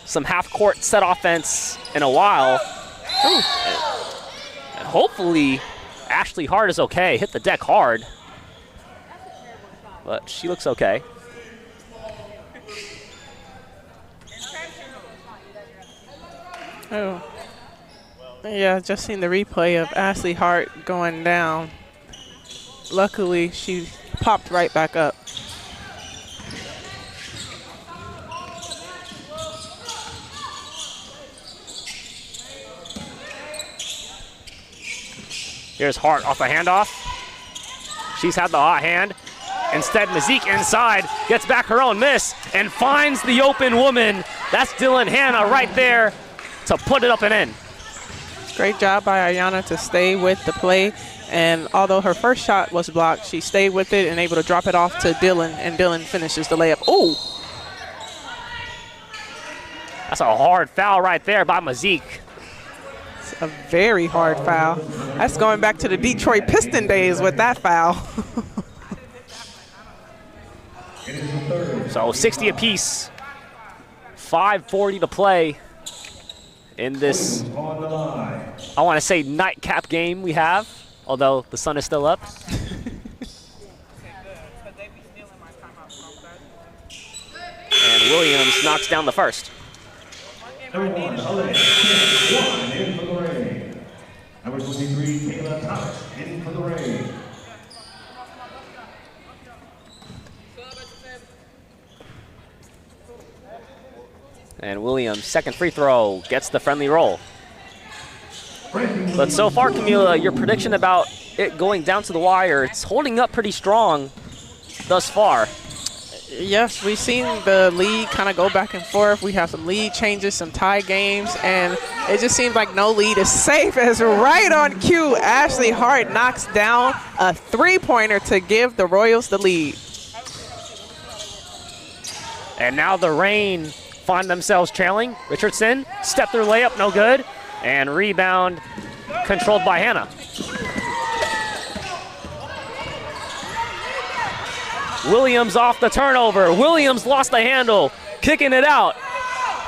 some half-court set offense in a while. And hopefully, Ashley Hart is okay. Hit the deck hard. But she looks okay. Oh. Yeah, just seen the replay of Ashley Hart going down. Luckily, she popped right back up. Here's Hart off the handoff. She's had the hot hand. Instead, Mazik inside, gets back her own miss, and finds the open woman. That's Dylan Hanna right there to put it up and in. Great job by Ayana to stay with the play. And although her first shot was blocked, she stayed with it and able to drop it off to Dylan, and Dylan finishes the layup. Ooh! That's a hard foul right there by Mazik. A very hard foul. That's going back to the Detroit Piston days with that foul. So 60 apiece. 5:40 to play in this, I want to say, nightcap game we have, although the sun is still up. And Williams knocks down the first. Number 1, Alex in for the Rain. Number 23, Kayla Thomas in for the Rain. And Williams, second free throw, gets the friendly roll. But so far, Camila, your prediction about it going down to the wire, it's holding up pretty strong thus far. Yes, we've seen the lead kind of go back and forth. We have some lead changes, some tie games, and it just seems like no lead is safe, as right on cue, Ashley Hart knocks down a three-pointer to give the Royals the lead. And now the Reign find themselves trailing. Richardson, step through layup, no good. And rebound controlled by Hannah. Williams off the turnover. Williams lost the handle, kicking it out.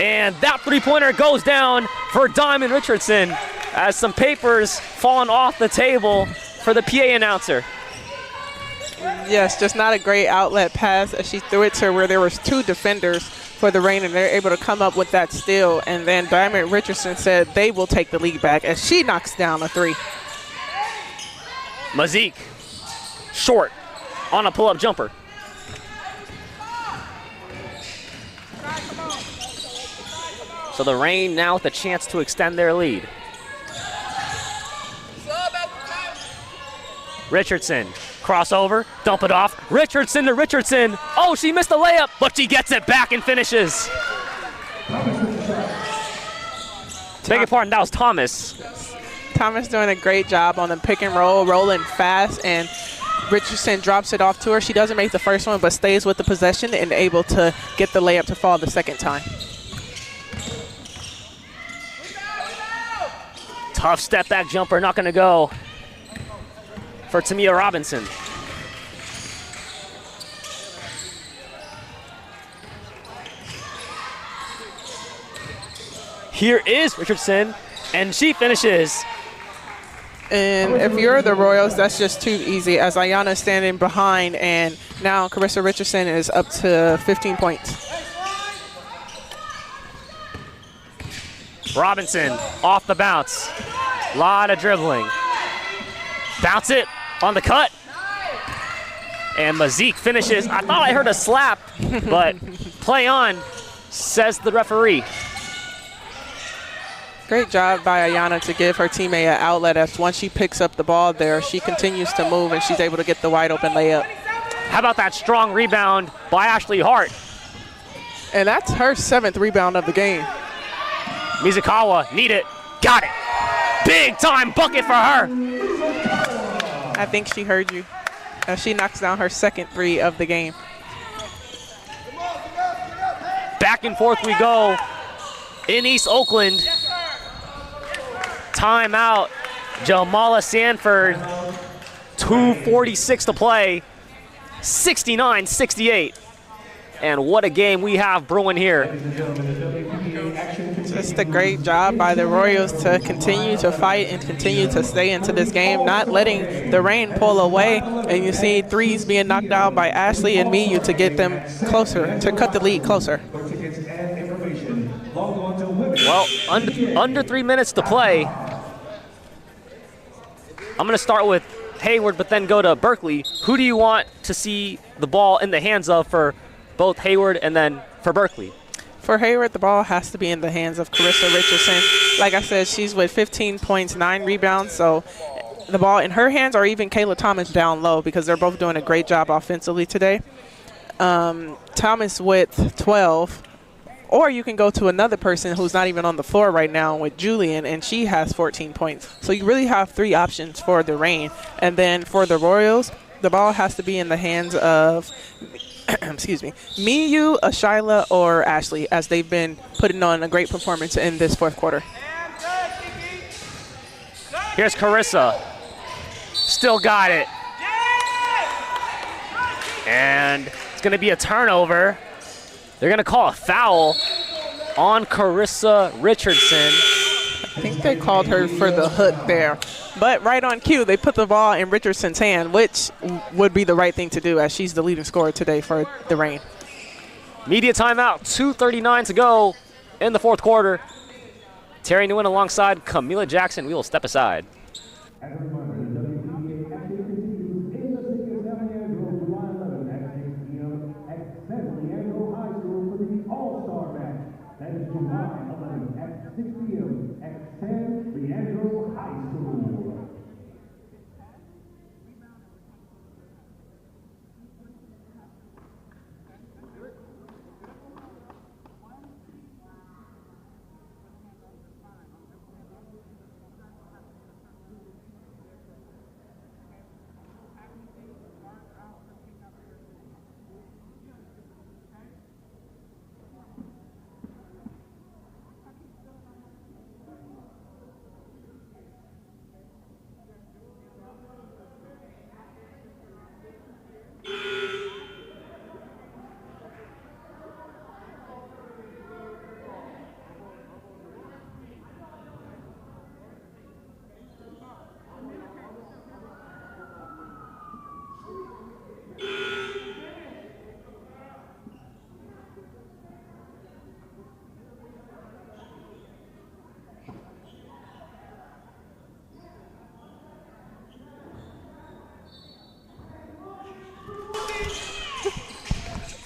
And that three-pointer goes down for Diamond Richardson as some papers falling off the table for the PA announcer. Yes, just not a great outlet pass as she threw it to where there was two defenders for the Reign, and they're able to come up with that steal. And then Diamond Richardson said they will take the lead back as she knocks down a three. Mazik, short on a pull-up jumper. So the Reign now with a chance to extend their lead. Richardson, crossover, dump it off. Richardson to Richardson. Oh, she missed the layup, but she gets it back and finishes. Beg your pardon, that was Thomas. Thomas doing a great job on the pick and roll, rolling fast, and Richardson drops it off to her. She doesn't make the first one, but stays with the possession and able to get the layup to fall the second time. Tough step back jumper, not gonna go for Tamia Robinson. Here is Richardson, and she finishes. And if you're the Royals, that's just too easy as Ayana is standing behind, and now Carissa Richardson is up to 15 points. Robinson off the bounce. Lot of dribbling. Bounce it on the cut. And Mazik finishes. I thought I heard a slap, but play on, says the referee. Great job by Ayana to give her teammate an outlet as once she picks up the ball there, she continues to move and she's able to get the wide open layup. How about that strong rebound by Ashley Hart? And that's her 7th rebound of the game. Mizukawa, need it, got it. Big time bucket for her. I think she heard you. She knocks down her 2nd 3 of the game. Back and forth we go in East Oakland. Timeout. Jamala Sanford, 2:46 to play, 69-68. And what a game we have brewing here. Just a great job by the Royals to continue to fight and continue to stay into this game, not letting the rain pull away. And you see threes being knocked down by Ashley and Miyu to get them closer, to cut the lead closer. Well, under 3 minutes to play. I'm going to start with Hayward, but then go to Berkeley. Who do you want to see the ball in the hands of for both Hayward and then for Berkeley? For Hayward, the ball has to be in the hands of Carissa Richardson. Like I said, she's with 15 points, 9 rebounds, so the ball in her hands, or even Kayla Thomas down low, because they're both doing a great job offensively today. Thomas with 12. Or you can go to another person who's not even on the floor right now with Julian, and she has 14 points. So you really have 3 options for the Reign. And then for the Royals, the ball has to be in the hands of, excuse me, Miyu, Ashila, or Ashley, as they've been putting on a great performance in this 4th quarter. Here's Carissa. Still got it. And it's going to be a turnover. They're going to call a foul on Carissa Richardson. I think they called her for the hook there. But right on cue, they put the ball in Richardson's hand, which would be the right thing to do, as she's the leading scorer today for the Reign. Media timeout, 2:39 to go in the 4th quarter. Terry Nguyen alongside Camila Jackson. We will step aside. As a reminder, the WPBA actually continues in the city of San Leandro, July 11 at 6 p.m. at San Leandro High School for the All-Star match. That is July 11 at 6 p.m. at San Leandro High School.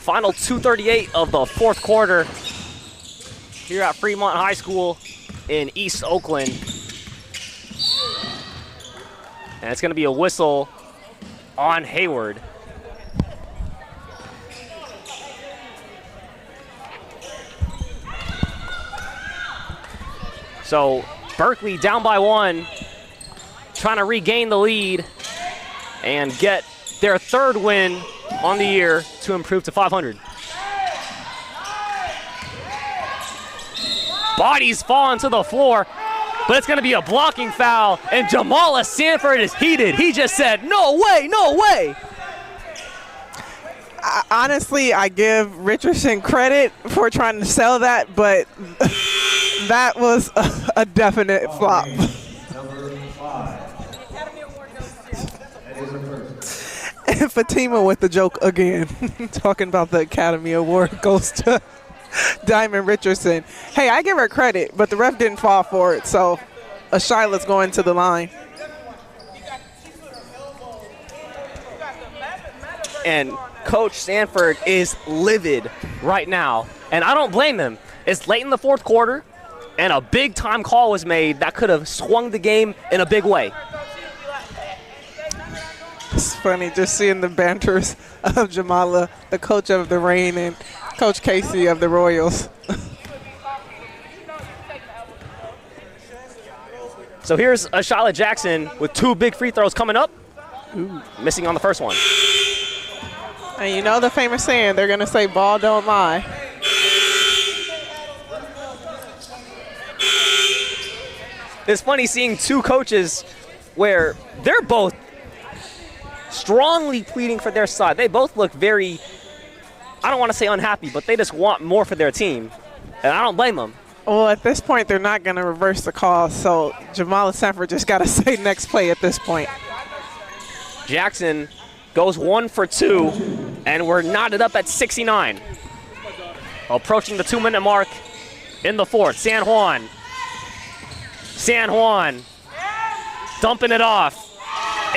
Final 2:38 of the 4th quarter here at Fremont High School in East Oakland. And it's going to be a whistle on Hayward. So Berkeley down by 1, trying to regain the lead and get their 3rd win on the year to improve to 500. Bodies falling to the floor, but it's going to be a blocking foul, and Jamala Sanford is heated. He just said, no way, no way. Honestly, I give Richardson credit for trying to sell that, but that was a definite flop. And Fatima with the joke again, talking about the Academy Award goes to Diamond Richardson. Hey, I give her credit, but the ref didn't fall for it, so Ashila's going to the line. And Coach Sanford is livid right now, and I don't blame him. It's late in the 4th quarter. and a big time call was made that could have swung the game in a big way. It's funny just seeing the banters of Jamala, the coach of the Reign, and Coach Casey of the Royals. So here's Charlotte Jackson with 2 big free throws coming up. Missing on the first one. And you know the famous saying, they're going to say ball don't lie. It's funny seeing 2 coaches where they're both strongly pleading for their side. They both look very, I don't want to say unhappy, but they just want more for their team. And I don't blame them. Well, at this point, they're not going to reverse the call, so Jamala Sanford just got to say next play at this point. Jackson goes 1 for 2, and we're knotted up at 69. Approaching the 2-minute mark in the fourth. San Juan dumping it off,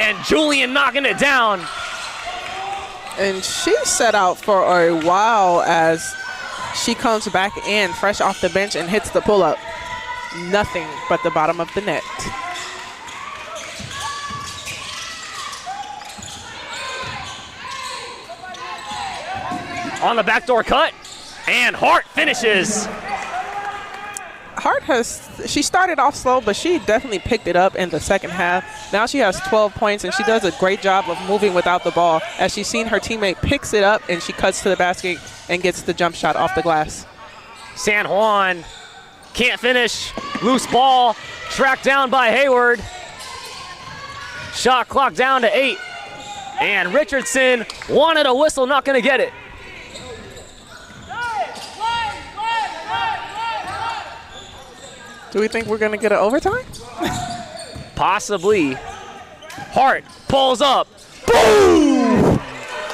and Julian knocking it down. And she set out for a while as she comes back in fresh off the bench and hits the pull-up. Nothing but the bottom of the net. On the backdoor cut, and Hart finishes. Hart she started off slow, but she definitely picked it up in the second half. Now she has 12 points, and she does a great job of moving without the ball. As she's seen her teammate picks it up, and she cuts to the basket and gets the jump shot off the glass. San Juan can't finish. Loose ball, tracked down by Hayward. Shot clock down to 8. And Richardson wanted a whistle, not going to get it. Do we think we're going to get an overtime? Possibly. Hart pulls up. Boom!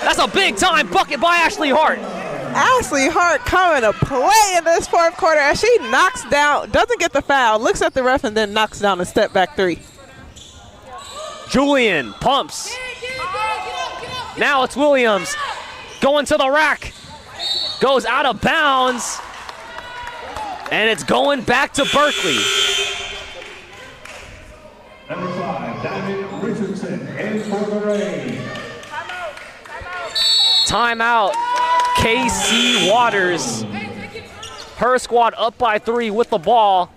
That's a big time bucket by Ashley Hart. Ashley Hart coming to play in this fourth quarter as she knocks down, doesn't get the foul, looks at the ref, and then knocks down a step back 3. Julian pumps. Now it's Williams going to the rack. Goes out of bounds. And it's going back to Berkeley. Number 5, Diamond Richardson, and for the Reign. Timeout. KC Waters. Her squad up by 3 with the ball.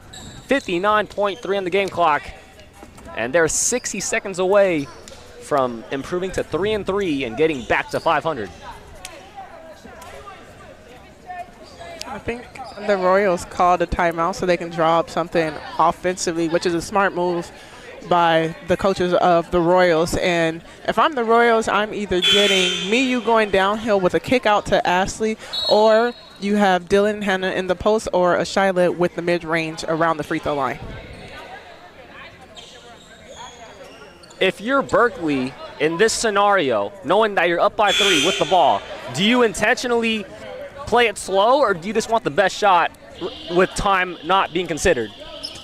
59.3 on the game clock. And they're 60 seconds away from improving to 3-3 and getting back to 500. I think the Royals called a timeout so they can draw up something offensively, which is a smart move by the coaches of the Royals. And if I'm the Royals, I'm either getting Miyu going downhill with a kick out to Ashley, or you have Dylan Hanna in the post, or a Charlotte with the mid-range around the free throw line. If you're Berkeley in this scenario, knowing that you're up by 3 with the ball, do you intentionally play it slow, or do you just want the best shot with time not being considered?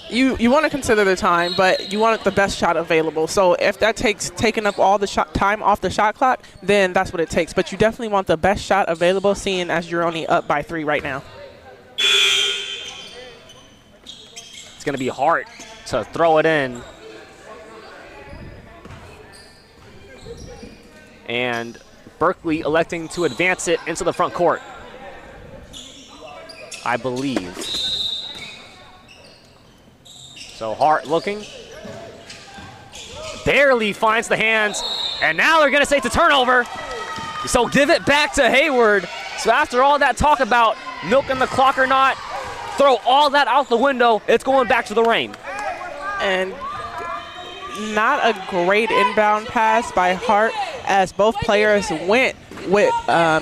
You want to consider the time, but you want the best shot available. So if that takes taking up all the time off the shot clock, then that's what it takes. But you definitely want the best shot available, seeing as you're only up by 3 right now. It's going to be Hart to throw it in. And Berkeley electing to advance it into the front court, I believe. So Hart looking. Barely finds the hands. And now they're going to say it's a turnover. So give it back to Hayward. So after all that talk about milking the clock or not, throw all that out the window. It's going back to the Reign. And not a great inbound pass by Hart, as both players went with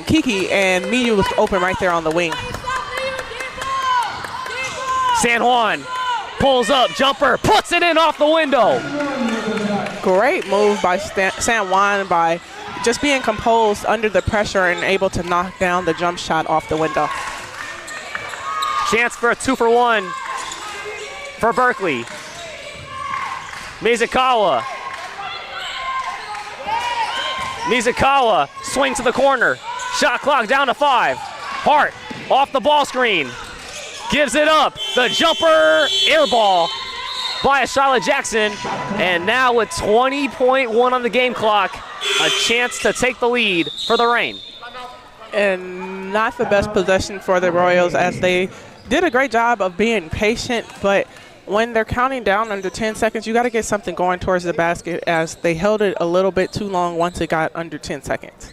Kiki, and Miyu was open right there on the wing. San Juan pulls up, jumper, puts it in off the window. Great move by San Juan by just being composed under the pressure and able to knock down the jump shot off the window. Chance for a 2-for-1 for Berkeley. Mizukawa swings to the corner. Shot clock down to 5. Hart off the ball screen. gives it up. The jumper, air ball by Shyla Jackson. And now with 20.1 on the game clock, a chance to take the lead for the Reign. And not the best possession for the Royals, as they did a great job of being patient, but when they're counting down under 10 seconds, you got to get something going towards the basket, as they held it a little bit too long once it got under 10 seconds.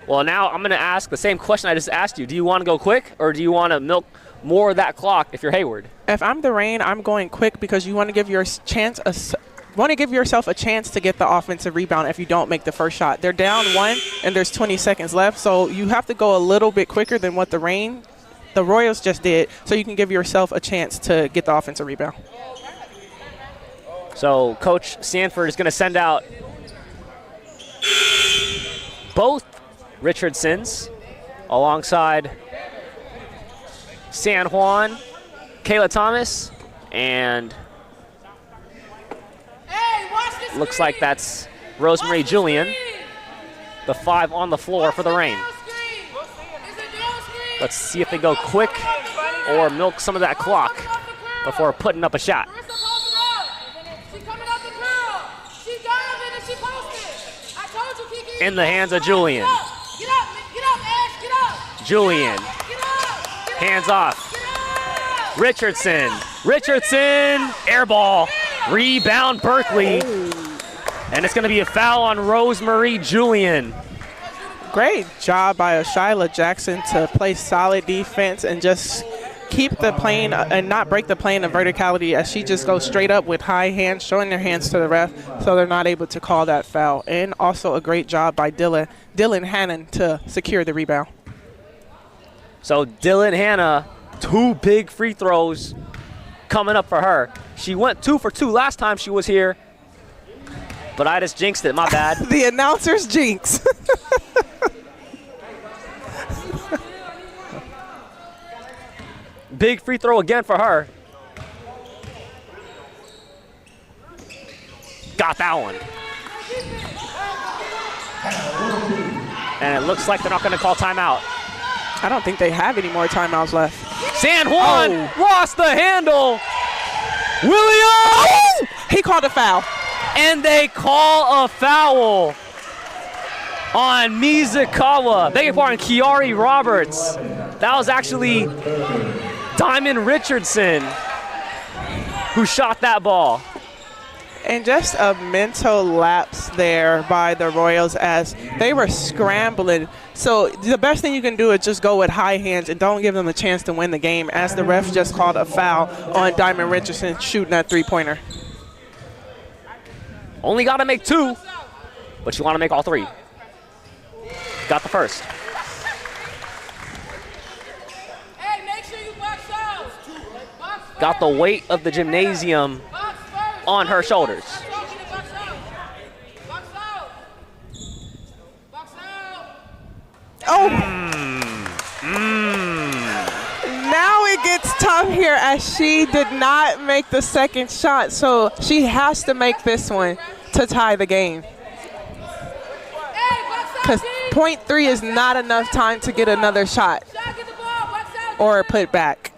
Well, now I'm going to ask the same question I just asked you. Do you want to go quick, or do you want to milk more of that clock if you're Hayward? If I'm the Reign, I'm going quick, because you want to give yourself a chance to get the offensive rebound if you don't make the first shot. They're down 1 and there's 20 seconds left, so you have to go a little bit quicker than what the Royals just did, so you can give yourself a chance to get the offensive rebound. So Coach Sanford is going to send out both Richardsons alongside San Juan, Kayla Thomas, and looks like that's Rosemary Julian, the 5 on the floor for the Reign. Let's see if they go quick or milk some of that clock before putting up a shot. In the hands of Julian. Julian, hands off. Richardson, air ball, rebound Berkeley. And it's gonna be a foul on Rosemary Julian. Great job by Shyla Jackson to play solid defense and just keep the plane and not break the plane of verticality, as she just goes straight up with high hands, showing their hands to the ref, so they're not able to call that foul. And also a great job by Dylan Hannon to secure the rebound. So Dylan Hanna, 2 big free throws coming up for her. She went 2 for 2 last time she was here, but I just jinxed it, my bad. The announcer's jinx. Big free throw again for her. Got that one. And it looks like they're not going to call timeout. I don't think they have any more timeouts left. San Juan lost the handle. Williams! Oh! He called a foul. And they call a foul on Mizukawa. Beg your pardon, Kiari Roberts. That was actually Diamond Richardson who shot that ball. And just a mental lapse there by the Royals, as they were scrambling. So the best thing you can do is just go with high hands and don't give them a chance to win the game, as the ref just called a foul on Diamond Richardson shooting that three-pointer. Only got to make 2, but you want to make all 3. Got the first. Hey, make sure you box out. Got the weight of the gymnasium on her shoulders. Oh! Now it gets tough here, as she did not make the second shot, so she has to make this one to tie the game. Because .3 is not enough time to get another shot or put back.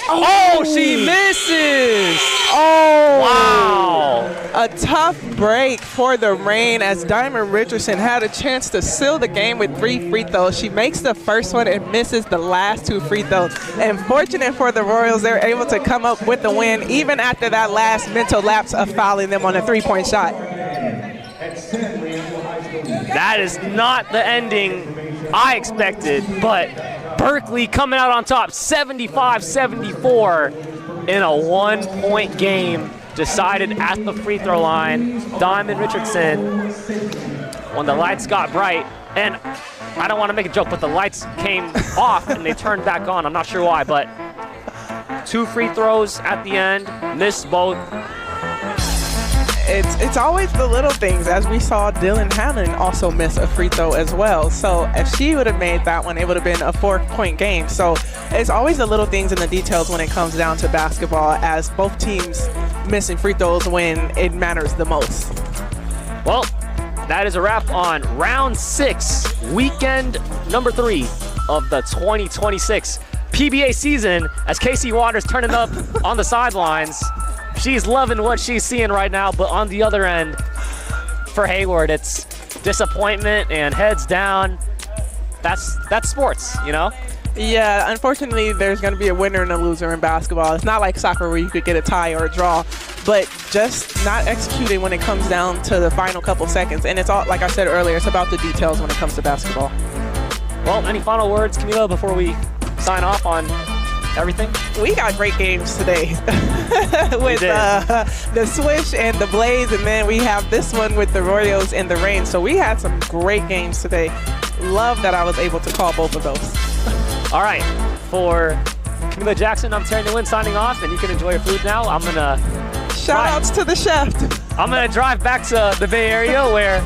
Oh, she misses! Oh! Wow! A tough break for the Reign, as Diamond Richardson had a chance to seal the game with 3 free throws. She makes the first one and misses the last 2 free throws. And fortunate for the Royals, they're able to come up with the win even after that last mental lapse of fouling them on a 3-point shot. That is not the ending I expected, but Berkeley coming out on top, 75-74 in a 1-point game decided at the free throw line. Diamond Richardson, when the lights got bright, and I don't want to make a joke, but the lights came off and they turned back on. I'm not sure why, but 2 free throws at the end, missed both. It's always the little things, as we saw Dylan Hannon also miss a free throw as well. So if she would have made that one, it would have been a 4-point game. So it's always the little things and the details when it comes down to basketball, as both teams missing free throws when it matters the most. Well, that is a wrap on round 6, weekend number 3 of the 2026 PBA season as Casey Waters turning up on the sidelines. She's loving what she's seeing right now, but on the other end, for Hayward, it's disappointment and heads down. That's sports, you know? Yeah, unfortunately, there's going to be a winner and a loser in basketball. It's not like soccer where you could get a tie or a draw, but just not executing when it comes down to the final couple seconds. And it's all, like I said earlier, it's about the details when it comes to basketball. Well, any final words, Camila, before we sign off on everything? We got great games today with the Swish and the Blaze, and then we have this one with the Royals and the Rain. So we had some great games today. Love that I was able to call both of those. All right, for Camila Jackson, I'm Terry Nguyen signing off, and you can enjoy your food now. I'm gonna Shout-outs to the chef. I'm gonna drive back to the Bay Area where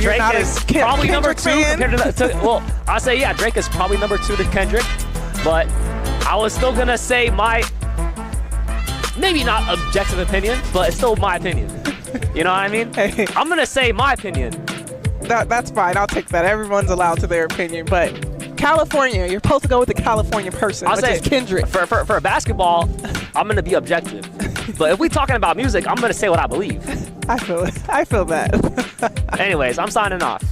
Drake not a is probably number 2 Kendrick compared to well, I'll say yeah, Drake is probably number 2 to Kendrick, but I was still gonna say my maybe not objective opinion, but it's still my opinion. You know what I mean? Hey. I'm gonna say my opinion. That's fine. I'll take that. Everyone's allowed to their opinion, but California, you're supposed to go with the California person, which is Kendrick. For basketball, I'm gonna be objective. But if we're talking about music, I'm gonna say what I believe. I feel that. Anyways, I'm signing off.